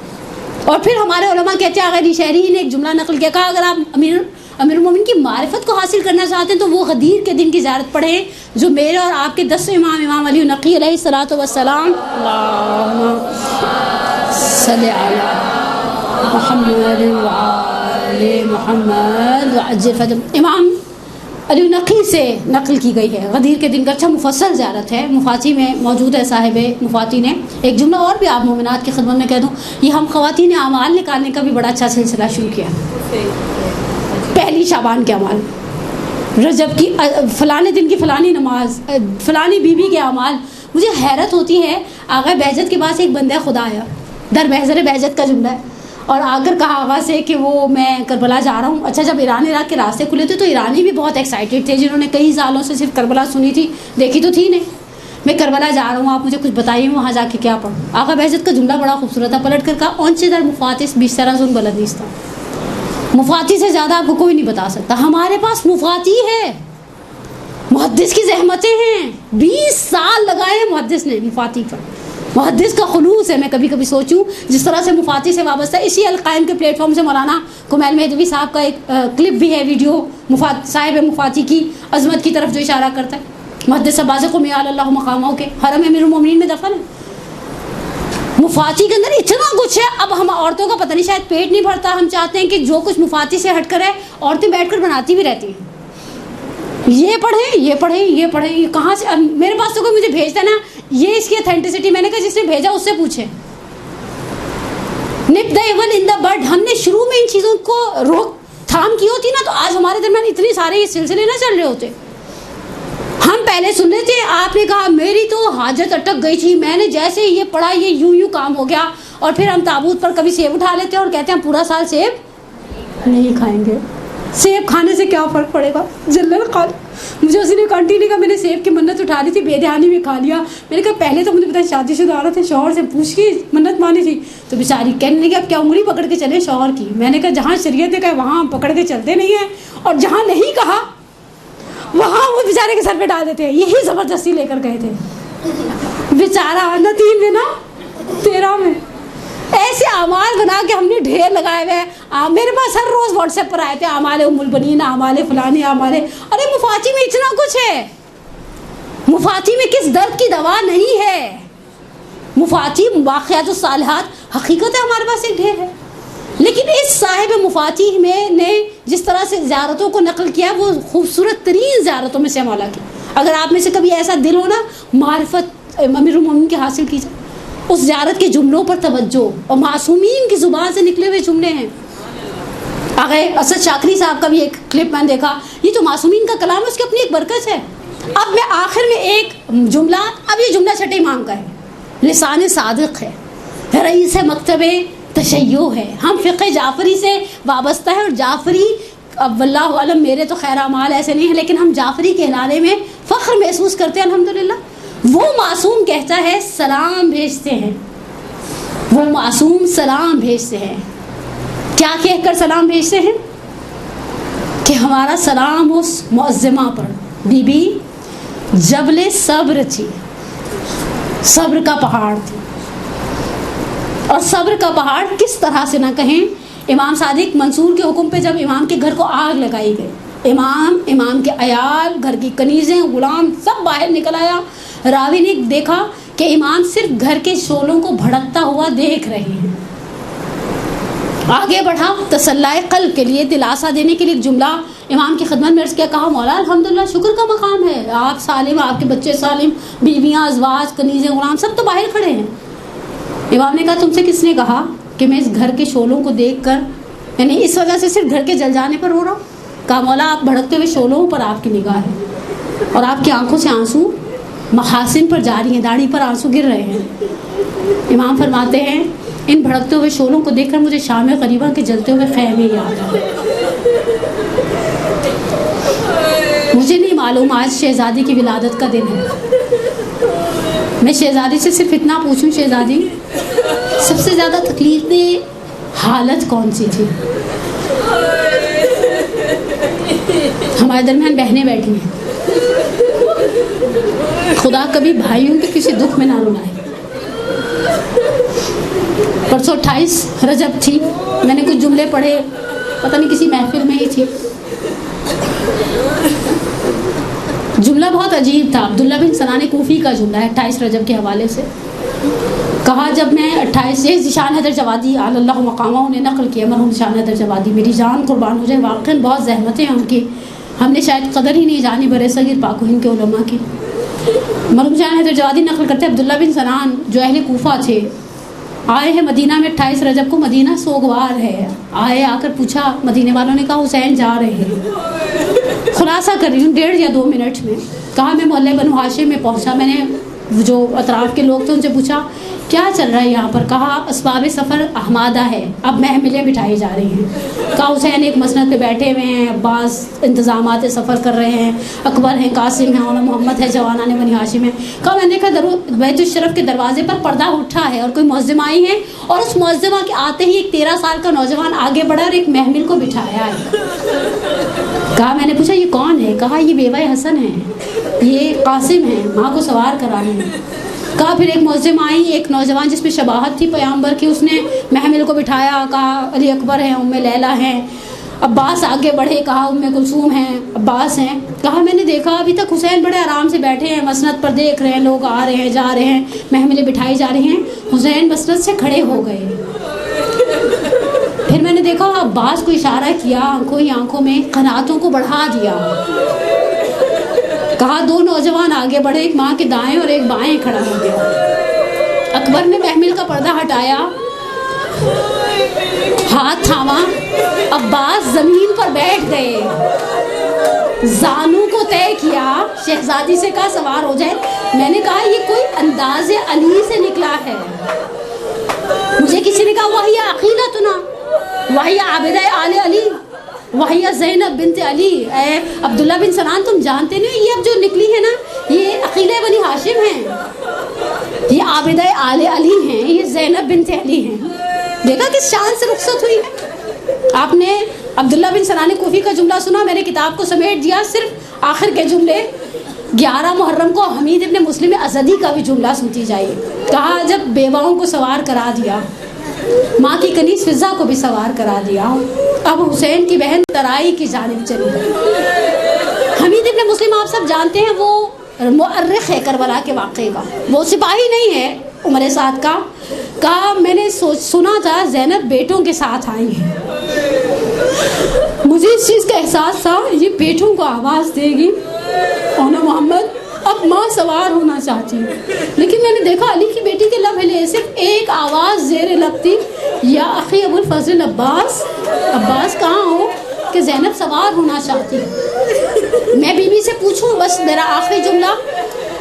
اور پھر ہمارے علماء کہتے ہیں غیر شہری نے ایک جملہ نقل کیا، کہا اگر آپ امیر المومنین کی معرفت کو حاصل کرنا چاہتے ہیں تو وہ غدیر کے دن کی زیارت پڑھیں جو میرے اور آپ کے 10 امام علی نقی علیہ الصلوۃ والسلام اللہم صلی علی محمد وعلی محمد وعجل فرجہ امام علی نقی سے نقل کی گئی ہے. غدیر کے دن کا اچھا مفصل زیارت ہے. مفاتی میں موجود ہے صاحب مفاتی نے. ایک جملہ اور بھی آپ مومنات کی خدمت میں کہہ دوں، یہ ہم خواتین نے اعمال نکالنے کا بھی بڑا اچھا سلسلہ شروع کیا. پہلی شعبان کے اعمال، رجب کی فلانے دن کی فلانی نماز، فلانی بیوی کے اعمال. مجھے حیرت ہوتی ہے آغا بہجت کے پاس ایک بندہ خدا آیا، در محضر بہجت کا جملہ ہے، اور آ کر کہا آغا سے کہ وہ میں کربلا جا رہا ہوں. اچھا جب ایران عراق کے راستے کھلے تھے تو ایرانی بھی بہت ایکسائٹیڈ تھے جنہوں نے کئی سالوں سے صرف کربلا سنی تھی، دیکھی تو تھی نہیں. میں کربلا جا رہا ہوں، آپ مجھے کچھ بتائیے وہاں جا کے کیا پڑھوں. آغا بہجت کا جملہ بڑا خوبصورت تھا. پلٹ کر کہا اونچے در مفاتس بیشتر زن بلد نیستا. مفاتی سے زیادہ آپ کو کوئی نہیں بتا سکتا. ہمارے پاس مفاتی ہے. محدث کی زحمتیں ہیں، 20 سال لگائے ہیں محدث نے مفاتی پر. محدث کا خلوص ہے. میں کبھی کبھی سوچوں جس طرح سے مفاتی سے وابستہ ہے. اسی القائم کے پلیٹ فارم سے مولانا کمیل مہدوی صاحب کا ایک کلپ بھی ہے، ویڈیو صاحب مفاتی کی عظمت کی طرف جو اشارہ کرتا ہے. محدث عباس قمی اللہ مقامہ کے حرم امیر المومنین میں دفن ہے. مفاتی کے اندر اتنا کچھ ہے. اب ہم عورتوں کا پتہ نہیں شاید پیٹ نہیں بھرتا، ہم چاہتے ہیں کہ جو کچھ مفاتی سے ہٹ کر ہے عورتیں بیٹھ کر بناتی بھی رہتی ہیں. یہ پڑھیں یہ پڑھیں یہ پڑھیں. یہ کہاں سے؟ میرے پاس تو کوئی مجھے بھیجتا ہے نا، یہ اس کی اتھینٹسٹی میں نے کہا جس نے بھیجا اس سے پوچھیں. نپ دا ایون ان دا بڈ. ہم نے شروع میں ان چیزوں کو روک تھام کی ہوتی نا تو آج ہمارے درمیان اتنے سارے یہ سلسلے نہ چل رہے ہوتے. ہم پہلے سن رہے تھے، آپ نے کہا میری تو حاجت اٹک گئی تھی، میں نے جیسے یہ پڑھا یہ یوں کام ہو گیا. اور پھر ہم تابوت پر کبھی سیب اٹھا لیتے ہیں اور کہتے ہیں ہم پورا سال سیب نہیں کھائیں گے. سیب کھانے سے کیا فرق پڑے گا؟ جلل قال. مجھے اسی نے کنٹینیو کہا میں نے سیب کی منت اٹھا لی تھی، بے دھیانی میں کھا لیا. میں نے کہا پہلے تو مجھے پتا شادی شدہ عورت ہے، شوہر سے پوچھ کے منت مانی تھی. تو بیچاری کہنے لگی اب کیا انگلی پکڑ کے چلے شوہر کی. میں نے کہا جہاں شریعت نے کہا وہاں ہم پکڑ کے چلتے نہیں ہیں، اور جہاں نہیں کہا وہاں وہ بیچارے کے سر پہ ڈال دیتے ہیں. یہی زبردستی لے کر گئے تھے بیچارہ. نہ 3 میں نہ 13 میں ایسے اعمال بنا کے ہم نے ڈھیر لگائے ہوئے ہیں. میرے پاس ہر روز واٹس ایپ پر آئے تھے اعمال ام البنین، اعمال فلانی، اعمال. ارے مفاتی میں اتنا کچھ ہے. مفاتی میں کس درد کی دوا نہیں ہے. مفاتیح واقعات الصالحات حقیقت ہے ہمارے پاس ایک ڈھیر ہے، لیکن اس صاحب مفاتیح میں نے جس طرح سے زیارتوں کو نقل کیا وہ خوبصورت ترین زیارتوں میں سے مولا کی. اگر آپ میں سے کبھی ایسا دل ہو نا معرفت امیر المومنین کی حاصل کیجیے، اس زیارت کے جملوں پر توجہ، اور معصومین کی زبان سے نکلے ہوئے جملے ہیں. آگے اسد شاکری صاحب کا بھی ایک کلپ میں نے دیکھا، یہ تو معصومین کا کلام ہے، اس کی اپنی ایک برکت ہے. اب میں آخر میں ایک جملہ، اب یہ جملہ چھٹے امام کا ہے، لسان صادق ہے، رئیس مکتب تشیع ہے، ہم فقہ جعفری سے وابستہ ہے، اور جعفری اب واللہ عالم میرے تو خیر اعمال ایسے نہیں ہیں، لیکن ہم جعفری کہلانے میں فخر محسوس کرتے ہیں الحمدللہ. وہ معصوم کہتا ہے سلام بھیجتے ہیں، وہ معصوم سلام بھیجتے ہیں. کیا کہہ کر سلام بھیجتے ہیں؟ کہ ہمارا سلام اس معظمہ پر، بی بی جبل صبر تھی، صبر کا پہاڑ تھی. اور صبر کا پہاڑ کس طرح سے نہ کہیں. امام صادق منصور کے حکم پہ جب امام کے گھر کو آگ لگائی گئی، امام کے عیال، گھر کی کنیزیں، غلام سب باہر نکل آیا. راوی نے دیکھا کہ امام صرف گھر کے شعلوں کو بھڑکتا ہوا دیکھ رہے ہیں. آگے بڑھا تسلی قلب کے لیے، دلاسا دینے کے لیے ایک جملہ امام کی خدمت میں عرض کیا، کہا مولا الحمدللہ شکر کا مقام ہے، آپ سالم، آپ کے بچے سالم، بیویاں، ازواج، کنیزیں، غلام سب تو باہر کھڑے ہیں. امام نے کہا تم سے کس نے کہا کہ میں اس گھر کے شعلوں کو دیکھ کر، یعنی اس وجہ سے صرف گھر کے جل جانے پر رو رہا ہوں؟ کہا مولا آپ بھڑکتے ہوئے شعلوں پر آپ کی نگاہ ہے، اور آپ کی آنکھوں سے آنسو محاسن پر جاری ہیں، داڑھی پر آنسو گر رہے ہیں. امام فرماتے ہیں ان بھڑکتے ہوئے شعلوں کو دیکھ کر مجھے شام غریبہ کے جلتے ہوئے خیمے یاد آئے. مجھے نہیں معلوم آج شہزادی کی ولادت کا دن ہے، میں شہزادی سے صرف اتنا پوچھوں، شہزادی سب سے زیادہ تکلیف دہ حالت کون سی تھی؟ ہمارے درمیان بہنیں بیٹھی ہیں، خدا کبھی بھائیوں کے کسی دکھ میں نہ رلائے. پرسوں 28 رجب تھی، میں نے کچھ جملے پڑھے، پتہ نہیں کسی محفل میں ہی تھی. جملہ بہت عجیب تھا، عبداللہ بن سنان کوفی کا جملہ ہے 28 رجب کے حوالے سے. کہا جب میں 28 شان حیدر جوادی علی اللہ مقامہ نے نقل کیا، مرحوم شان حیدر جوادی، میری جان قربان ہو جائے، واقعاً بہت زحمتیں ہیں ان کی، ہم نے شاید قدر ہی نہیں جانی برے صغیر پاک و ہند کے علماء کی. مرحوم شان حیدر جوادی نقل کرتے عبداللہ بن سنان جو اہل کوفہ تھے، آئے ہیں مدینہ میں 28 رجب کو، مدینہ سوگوار ہے. آئے، آ کر پوچھا، مدینے والوں نے کہا حسین جا رہے ہیں. خلاصہ کر رہی ہوں 1.5 یا 2 منٹ میں. کہا میں محلے بنو ہاشم میں پہنچا، میں نے جو اطراف کے لوگ تھے ان سے پوچھا کیا چل رہا ہے یہاں پر؟ کہا اسباب سفر احمادہ ہے، اب محملیں بٹھائی جا رہی ہیں. کہا حسین ایک مسند پہ بیٹھے ہوئے ہیں، عباس انتظامات سفر کر رہے ہیں، اکبر ہیں، قاسم ہیں، اور محمد ہے، جوانان بنی ہاشم ہیں. کہا میں نے دیکھا بیت الشرف کے دروازے پر پردہ اٹھا ہے اور کوئی معظم آئی ہیں، اور اس معظمہ کے آتے ہی ایک 13 سال کا نوجوان آگے بڑھا اور ایک محمل کو بٹھایا ہے. کہا میں نے پوچھا یہ کون ہے؟ کہا یہ بیوہ حسن ہے، یہ قاسم ہیں، ماں کو سوار کرا رہے ہیں. کہا پھر ایک معظم آئی، ایک نوجوان جس میں شباہت تھی پیغمبر کی، اس نے محمل کو بٹھایا. کہا علی اکبر ہیں، ام لیلہ ہیں. عباس آگے بڑھے، کہا ام کلثوم ہیں، عباس ہیں. کہا میں نے دیکھا ابھی تک حسین بڑے آرام سے بیٹھے ہیں، مسند پر دیکھ رہے ہیں، لوگ آ رہے ہیں جا رہے ہیں، محملیں بٹھائی جا رہی ہیں. حسین مسند سے کھڑے ہو گئے. پھر میں نے دیکھا عباس کو اشارہ کیا، آنکھوں ہی آنکھوں میں قناعتوں کو بڑھا دیا. کہا 2 نوجوان آگے بڑھے، ایک ماں کے دائیں اور ایک بائیں کھڑا ہو گیا. اکبر نے محمل کا پردہ ہٹایا، ہاتھ تھاما، عباس زمین پر بیٹھ گئے، زانو کو طے کیا، شہزادی سے کہا سوار ہو جائے. میں نے کہا یہ کوئی انداز علی سے نکلا ہے. مجھے کسی نے کہا وہی عقیلتنا، وہی عابدہ آل علی، وہی زینب بنت علی. اے عبداللہ بن سنان تم جانتے نہیں یہ اب جو نکلی ہے نا یہ عقیلہ بنی ہاشم ہیں، یہ عابدہ آل علی ہیں، یہ زینب بنت علی ہیں. دیکھا کس شان سے رخصت ہوئی ہے. آپ نے عبداللہ بن سنان کوفی کا جملہ سنا، میں نے کتاب کو سمیٹ دیا صرف آخر کے جملے. 11 محرم کو حمید ابن مسلم ازدی کا بھی جملہ سنتی جائیے. کہا جب بیواؤں کو سوار کرا دیا، ماں کی کنیز فضا کو بھی سوار کرا دیا، اب حسین کی بہن ترائی کی جانب چلی گئی. حمید ابن مسلم آپ سب جانتے ہیں، وہ مؤرخ ہے کربلا کے واقعے کا، وہ سپاہی نہیں ہے عمر سعد کا، کہا میں نے سنا تھا زینب بیٹوں کے ساتھ آئی ہیں، مجھے اس چیز کا احساس تھا یہ بیٹوں کو آواز دے گی اور محمد اب ماں سوار ہونا چاہتی ہوں، لیکن میں نے دیکھا علی کی بیٹی کے لب ہلے، صرف ایک آواز زیر لب تھی، یا اخی ابو الفضل عباس، عباس کہاں ہو کہ زینب سوار ہونا چاہتی ہے۔ میں بی بی سے پوچھوں، بس میرا آخری جملہ،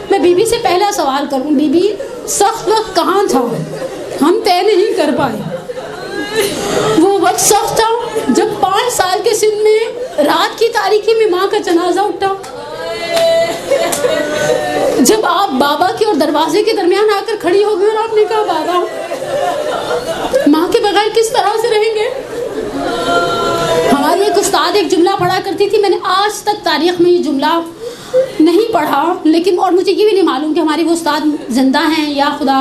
میں بی بی سے پہلا سوال کروں، بی بی سخت وقت کہاں تھا؟ ہم طے نہیں کر پائے۔ وہ وقت سخت تھا جب 5 سال کے سن میں رات کی تاریکی میں ماں کا جنازہ اٹھا، جب آپ بابا کے اور دروازے کے درمیان آ کر کھڑی ہو گئی اور آپ نے کہا بابا ماں کے بغیر کس طرح سے رہیں گے؟ ہماری ایک استاد ایک جملہ پڑھا کرتی تھی، میں نے آج تک تاریخ میں یہ جملہ نہیں پڑھا، لیکن اور مجھے یہ بھی نہیں معلوم کہ ہماری وہ استاد زندہ ہیں یا خدا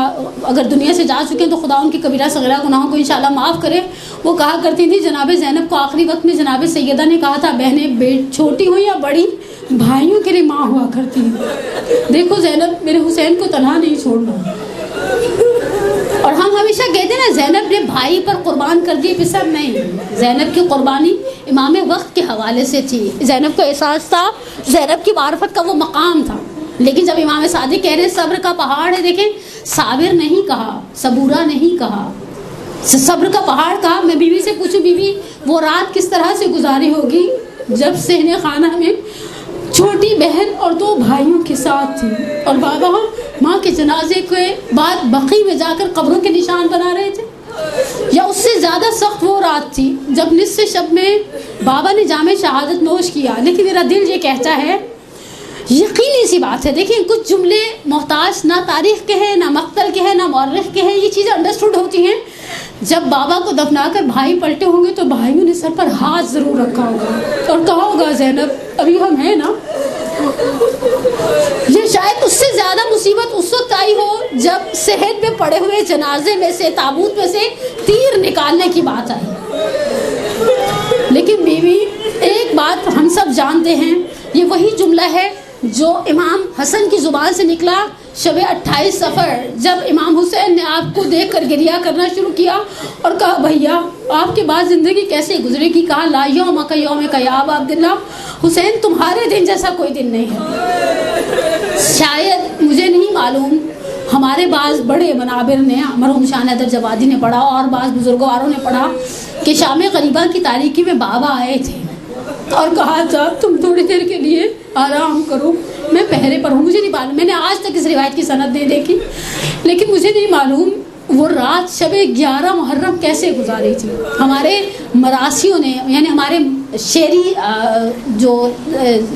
اگر دنیا سے جا چکے ہیں تو خدا ان کی کبیرہ صغیرہ گناہوں کو انشاءاللہ معاف کرے۔ وہ کہا کرتی تھی جناب زینب کو آخری وقت میں جناب سیدہ نے کہا تھا بہنیں چھوٹی ہوں یا بڑی بھائیوں کے لیے ماں ہوا کرتی ہیں، دیکھو زینب میرے حسین کو تنہا نہیں چھوڑنا۔ اور ہم ہمیشہ کہتے ہیں نا زینب نے بھائی پر قربان کر دی، پسر نہیں، زینب کی قربانی امام وقت کے حوالے سے تھی، زینب کو احساس تھا، زینب کی معرفت کا وہ مقام تھا، لیکن جب امام صادق کہہ رہے صبر کا پہاڑ ہے، دیکھیں صابر نہیں کہا، صبورہ نہیں کہا، صبر کا پہاڑ کہا۔ میں بیوی سے پوچھوں بیوی وہ رات کس طرح سے گزاری ہوگی جب صحن خانہ میں چھوٹی بہن اور 2 بھائیوں کے ساتھ تھی اور بابا ماں کے جنازے کے بعد بقی میں جا کر قبروں کے نشان بنا رہے تھے، یا اس سے زیادہ سخت وہ رات تھی جب نصف شب میں بابا نے جام شہادت نوش کیا۔ لیکن میرا دل یہ کہتا ہے یقینی سی بات ہے، دیکھیں کچھ جملے محتاج نہ تاریخ کے ہیں، نہ مقتل کے ہیں، نہ مورخ کے ہیں، یہ چیزیں انڈرسٹوڈ ہوتی ہیں جب بابا کو دفنا کر بھائی پلٹے ہوں گے تو بھائیوں نے سر پر ہاتھ ضرور رکھا ہوگا اور کہا ہوگا زینب ابھی ہم ہیں نا۔ یہ شاید اس سے زیادہ مصیبت اس وقت آئی ہو جب صحن میں پڑے ہوئے جنازے میں سے تابوت میں سے تیر نکالنے کی بات آئی، لیکن بیوی ایک بات ہم سب جانتے ہیں، یہ وہی جملہ ہے جو امام حسن کی زبان سے نکلا شب 28 صفر، جب امام حسین نے آپ کو دیکھ کر گریہ کرنا شروع کیا اور کہا بھیا آپ کے بعد زندگی کیسے گزرے گی؟ کہا لا یوم کا یوم کا یا ابا عبداللہ، حسین تمہارے دن جیسا کوئی دن نہیں ہے۔ شاید مجھے نہیں معلوم، ہمارے بعض بڑے منابر نے، مرحوم شاہ حیدر جوادی نے پڑھا اور بعض بزرگواروں نے پڑھا کہ شام غریبہ کی تاریکی میں بابا آئے تھے اور کہا تھا تم تھوڑی دیر کے لیے آرام کرو، میں پہرے پر ہوں۔ مجھے نہیں معلوم، میں نے آج تک اس روایت کی سند نہیں دیکھی، لیکن مجھے نہیں معلوم وہ رات شب 11 محرم کیسے گزاری تھی۔ ہمارے مراسیوں نے، یعنی ہمارے شعری جو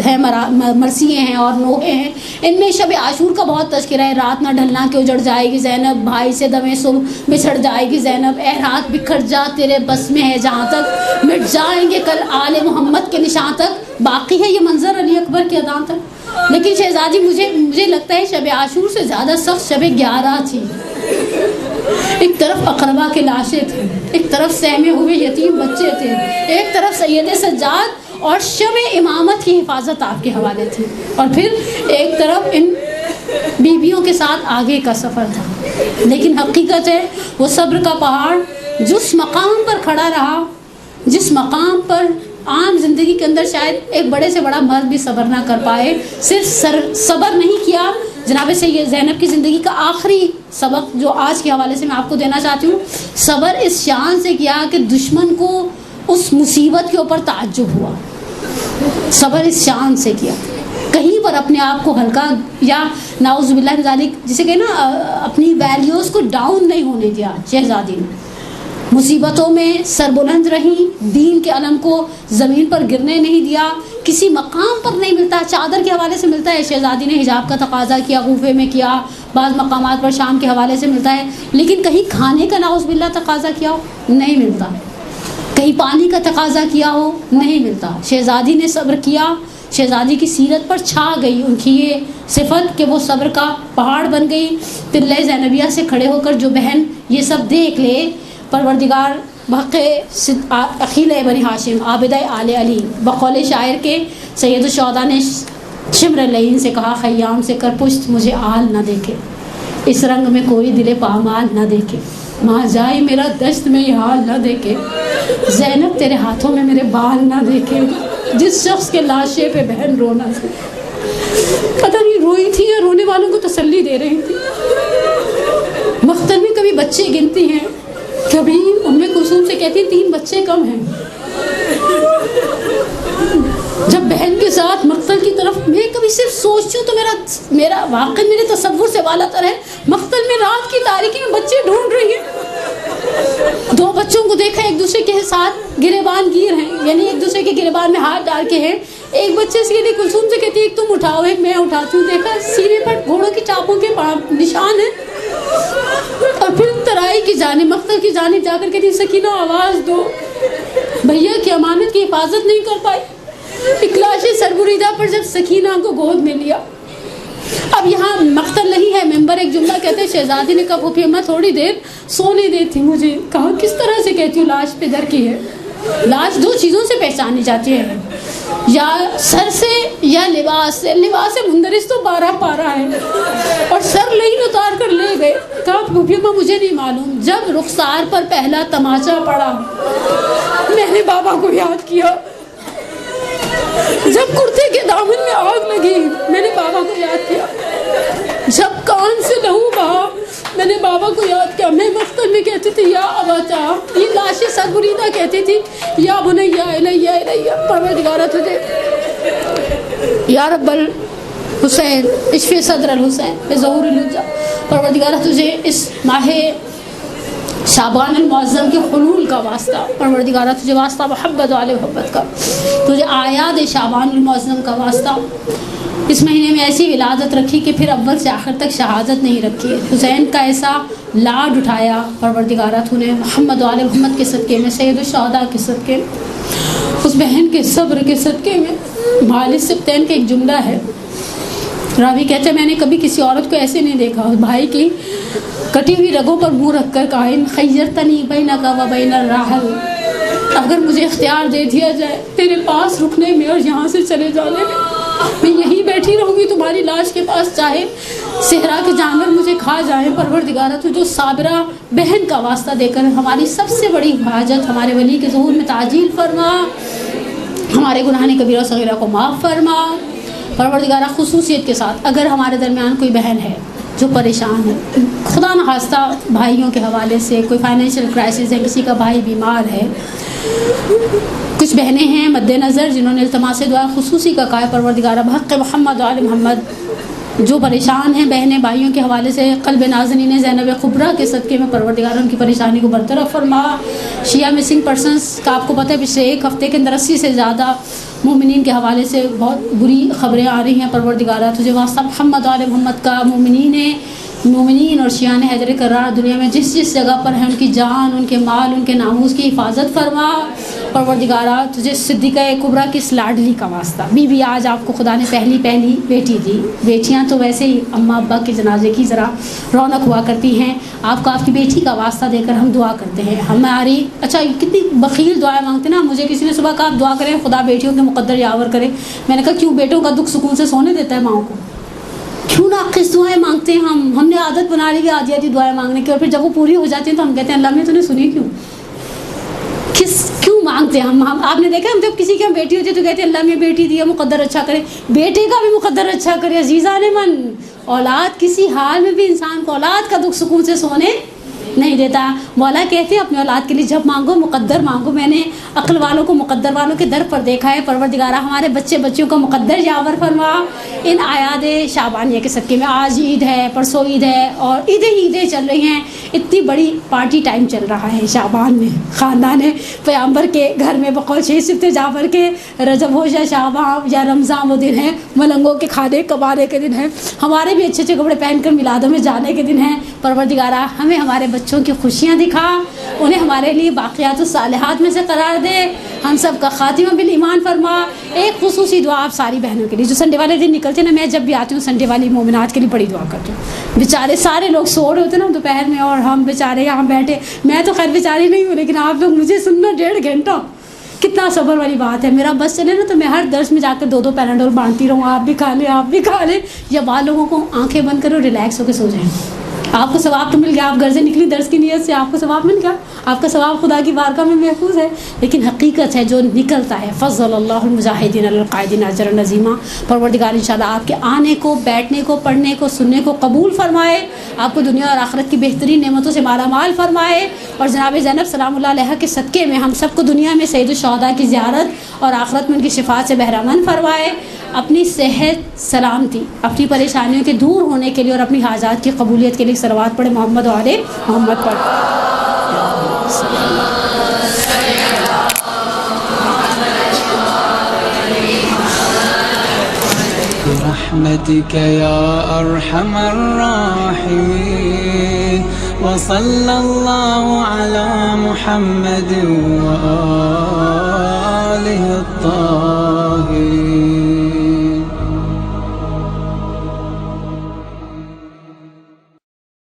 ہے مرثیے ہیں اور نوحے ہیں، ان میں شب عاشور کا بہت تذکرہ ہے، رات نہ ڈھلنا کہ اجڑ جائے گی زینب، بھائی سے دمیں صبح بچھڑ جائے گی زینب، اے رات بکھر جا تیرے بس میں ہے جہاں تک، مٹ جائیں گے کل آل محمد کے نشان تک۔ باقی ہے یہ منظر علی اکبر کے اذان تک۔ لیکن شہزادی مجھے لگتا ہے شب عاشور سے زیادہ سخت شب 11 تھی۔ ایک طرف اقربا کے لاشیں تھے، ایک طرف سہمے ہوئے یتیم بچے تھے، ایک طرف سید سجاد اور شب امامت کی حفاظت آپ کے حوالے تھی، اور پھر ایک طرف ان بیویوں کے ساتھ آگے کا سفر تھا۔ لیکن حقیقت ہے وہ صبر کا پہاڑ جس مقام پر کھڑا رہا، جس مقام پر عام زندگی کے اندر شاید ایک بڑے سے بڑا مرد بھی صبر نہ کر پائے، صرف صبر نہیں کیا۔ جناب سید زینب کی زندگی کا آخری سبق جو آج کے حوالے سے میں آپ کو دینا چاہتی ہوں، صبر اس شان سے کیا کہ دشمن کو اس مصیبت کے اوپر تعجب ہوا، صبر اس شان سے کیا، کہیں پر اپنے آپ کو ہلکا یا نعوذ باللہ من ذالک جسے کہ نا اپنی ویلیوز کو ڈاؤن نہیں ہونے دیا۔ شہزادی نے مصیبتوں میں سربلند رہی، دین کے علم کو زمین پر گرنے نہیں دیا، کسی مقام پر نہیں ملتا، چادر کے حوالے سے ملتا ہے شہزادی نے حجاب کا تقاضا کیا، کوفے میں کیا، بعض مقامات پر شام کے حوالے سے ملتا ہے، لیکن کہیں کھانے کا نعوذ باللہ تقاضا کیا ہو نہیں ملتا، کہیں پانی کا تقاضا کیا ہو نہیں ملتا۔ شہزادی نے صبر کیا، شہزادی کی سیرت پر چھا گئی ان کی یہ صفت کہ وہ صبر کا پہاڑ بن گئی۔ تلہ زینبیہ سے کھڑے ہو کر جو بہن یہ سب دیکھ لے، پروردگار بحق اخیل بنی ہاشم عابدہ آل علی، بقول شاعر کے سید الشہداء نے شمر لعین سے کہا خیام سے کر پشت مجھے آل نہ دیکھے، اس رنگ میں کوئی دل پامال نہ دیکھے، ماں جائے میرا دشت میں یہ حال نہ دیکھے، زینب تیرے ہاتھوں میں میرے بال نہ دیکھے، جس شخص کے لاشے پہ بہن رونا تھی، پتہ نہیں روئی تھی یا رونے والوں کو تسلی دے رہی تھی۔ مقتل میں کبھی بچے گنتی ہیں، کبھی ام کلثوم سے کہتی 3 بچے کم ہیں۔ جب بہن کے ساتھ مقتل کی طرف میں کبھی صرف سوچتی ہوں تو میرا واقعی میرے تصور سے والا تر ہے، مقتل میں رات کی تاریکی میں بچے ڈھونڈ رہی ہیں، 2 بچوں کو دیکھا ایک دوسرے کے ساتھ گریبان گیر ہیں، یعنی ایک دوسرے کے گریبان میں ہاتھ ڈال کے ہیں، ایک بچے سے یہ کلثوم سے کہتی ہے ایک تم اٹھاؤ ایک میں اٹھاتی ہوں، دیکھا سینے پر گھوڑوں کی چاپوں کے نشان ہیں، اور پھر ترائی کی جانب مقتل کی جانب جا کر کہتی سکینہ آواز دو، بھیا کی امانت کی حفاظت نہیں کر پائی۔ اکلاش سربریدہ پر جب سکینہ کو گود میں لیا، اب یہاں مقتل نہیں ہے، ممبر ایک جملہ کہتے ہیں شہزادی نے کہا پھوپھی اماں تھوڑی دیر سونے دیتی مجھے، کہا کس طرح سے کہتی ہوں لاش پہ در کی ہے؟ لاش 2 چیزوں سے پہچانی جاتی ہے، یا سر سے یا لباس سے، لباس مندرس تو 12 پارہ ہے، اور سر لین اتار کر لے گئے، کہا پھوپھی اماں مجھے نہیں معلوم، جب رخسار پر پہلا تماچا پڑا میں نے بابا کو یاد کیا، جب کرتے کے دامن میں آگ لگی میں نے بابا کو یاد کیا، جب کان سے لہو بہا میں نے بابا کو یاد کیا۔ میں مقتل میں کہتی تھی یا اباتا، یہ لاش سربریدہ کہتی تھی یا بنیا الیہ الیہ، پروردگارہ تجھے، یا رب الحسین اشفی صدر الحسین بظہور الحجہ، پروردگارہ تجھے اس ماہ شعبان المعظم کے حلول کا واسطہ، پروردگارہ تجھے واسطہ محبت والے محبت کا، تجھے آیات شعبان المعظم کا واسطہ، اس مہینے میں ایسی ولادت رکھی کہ پھر اول سے آخر تک شہادت نہیں رکھی، حسین کا ایسا لاڈ اٹھایا پروردگارہ تو نے محمد والے محمد کے صدقے میں، سید الشہداء کے صدقے میں، اس بہن کے صبر کے صدقے میں۔ مالک سبتین کا ایک جملہ ہے، راوی کہتے ہیں میں نے کبھی کسی عورت کو ایسے نہیں دیکھا، بھائی کی کٹی ہوئی رگوں پر منہ رکھ کر کہا ان خیرتنی بینک و بین الرحل، اگر مجھے اختیار دے دیا جائے تیرے پاس رکنے میں اور یہاں سے چلے جانے میں یہیں بیٹھی رہوں گی تمہاری لاش کے پاس، چاہے صحرا کے جانور مجھے کھا جائیں، پروردگارہ تو جو صابرہ بہن کا واسطہ دے کر ہماری سب سے بڑی حاجت ہمارے ولی کے ظہور میں تعجیل فرما، ہمارے گناہ کبیرہ صغیرہ کو معاف فرما، پروردگارہ خصوصیت کے ساتھ اگر ہمارے درمیان کوئی بہن ہے جو پریشان ہے، خدا نخواستہ بھائیوں کے حوالے سے کوئی فائنینشیل کرائسس ہے، کسی کا بھائی بیمار ہے، کچھ بہنیں ہیں مد نظر جنہوں نے التماس دعا خصوصی کا کہا ہے، پروردگارہ بحق محمد وآل محمد جو پریشان ہیں بہنیں بھائیوں کے حوالے سے، قلب نازنین زینب کبریٰ کے صدقے میں پروردگارہ ان کی پریشانی کو برطرف فرما۔ شیعہ مسنگ پرسنس کا آپ کو پتہ ہے پچھلے 1 ہفتے کے اندر 80 سے زیادہ مومنین کے حوالے سے بہت بری خبریں آ رہی ہیں، پروردگارہ تجھے واسطہ محمد وآل محمد کا، مومنین اور شیعان حیدر کرار دنیا میں جس جس جگہ پر ہیں ان کی جان، ان کے مال، ان کے ناموس کی حفاظت فرما، پروردگارہ تجھے صدیقہ کبریٰ کی اس لاڈلی کا واسطہ۔ بی آج آپ کو خدا نے پہلی بیٹی دی، بیٹیاں تو ویسے ہی اماں ابا کے جنازے کی ذرا رونق ہوا کرتی ہیں، آپ کو آپ کی بیٹی کا واسطہ دے کر ہم دعا کرتے ہیں، ہماری اچھا کتنی بخیل دعائیں مانگتے ہیں نا، مجھے کسی نے صبح کہا آپ دعا کریں خدا بیٹیوں کے مقدر یاور کرے، میں نے کہا کیوں، بیٹوں کا دکھ سکون سے سونے دیتا ہے ماؤں کو، کیوں ناقص دعائیں مانگتے ہیں ہم نے عادت بنا لی ہے آدھی دعائیں مانگنے کی، اور پھر جب وہ پوری ہو جاتی ہیں تو ہم کہتے ہیں اللہ نے تو نے سنی کیوں مانگتے ہیں ہم آپ نے دیکھا ہم جب کسی کی ہم بیٹی ہوتی ہے تو کہتے ہیں اللہ میں بیٹی دی ہے مقدر اچھا کرے، بیٹے کا بھی مقدر اچھا کرے، عزیزان من، اولاد کسی حال میں بھی انسان کو اولاد کا دکھ سکون سے سونے نہیں دیتا۔ مولا کہتے ہیں اپنے اولاد کے لیے جب مانگو مقدر مانگو، میں نے عقل والوں کو مقدر والوں کے در پر دیکھا ہے، پروردگارہ ہمارے بچوں کا مقدر یاور فرما، ان آیات شعبانیہ کے صدقے میں، آج عید ہے، پرسوں عید ہے، اور عیدیں چل رہی ہیں، اتنی بڑی پارٹی ٹائم چل رہا ہے شعبان میں، خاندان پیغمبر کے گھر میں بقول 6 سبت جعفر کے رجب ہو یا شعبان یا رمضان وہ دن ہے، ملنگوں کے کھانے کبانے کے دن ہے، ہمارے بھی اچھے کپڑے پہن کر میلادوں میں جانے کے دن ہیں، پروردگارہ ہمیں ہمارے بچوں کی خوشیاں دکھا، انہیں ہمارے لیے باقیات الصالحات میں سے قرار دے، ہم سب کا خاتمہ بالایمان فرما۔ ایک خصوصی دعا آپ ساری بہنوں کے لیے جو سنڈے والے دن نکلتے ہیں نا، میں جب بھی آتی ہوں سنڈے والی مومنات کے لیے بڑی دعا کرتی ہوں، بیچارے سارے لوگ سو رہے ہوتے ہیں نا دوپہر میں اور ہم بیچارے یہاں بیٹھے، میں تو خیر بیچاری نہیں ہوں لیکن آپ لوگ مجھے سننا 1.5 گھنٹہ کتنا صبر والی بات ہے. میرا بس چلے نا تو میں ہر درس میں جا کر 2 پیناڈول بانٹتی رہوں, آپ بھی کھا لیں, آپ بھی کھا لیں, یا بعض لوگوں کو آنکھیں بند کرو, ریلیکس ہو کے سو جائیں. آپ کو ثواب تو مل گیا, آپ گھر سے نکلی درس کی نیت سے, آپ کو ثواب مل گیا, آپ کا ثواب خدا کی بارگاہ میں محفوظ ہے. لیکن حقیقت ہے جو نکلتا ہے, فضل اللہ المجاہدین علی القاعدین اجرا عظیما. پروردگار انشاءاللہ آپ کے آنے کو, بیٹھنے کو, پڑھنے کو, سننے کو قبول فرمائے, آپ کو دنیا اور آخرت کی بہترین نعمتوں سے مالا مال فرمائے, اور جناب زینب سلام اللہ علیہ کے صدقے میں ہم سب کو دنیا میں سید الشہداء کی زیارت اور آخرت میں ان کی شفاعت سے بہرامند فرمائے. اپنی صحت, سلامتی, اپنی پریشانیوں کے دور ہونے کے لیے اور اپنی حاجات کی قبولیت کے لیے صلوات پڑھے محمد و آل محمد پر. برحمتك يا أرحم الراحمين وصلى الله على محمد وآله الطاهرين.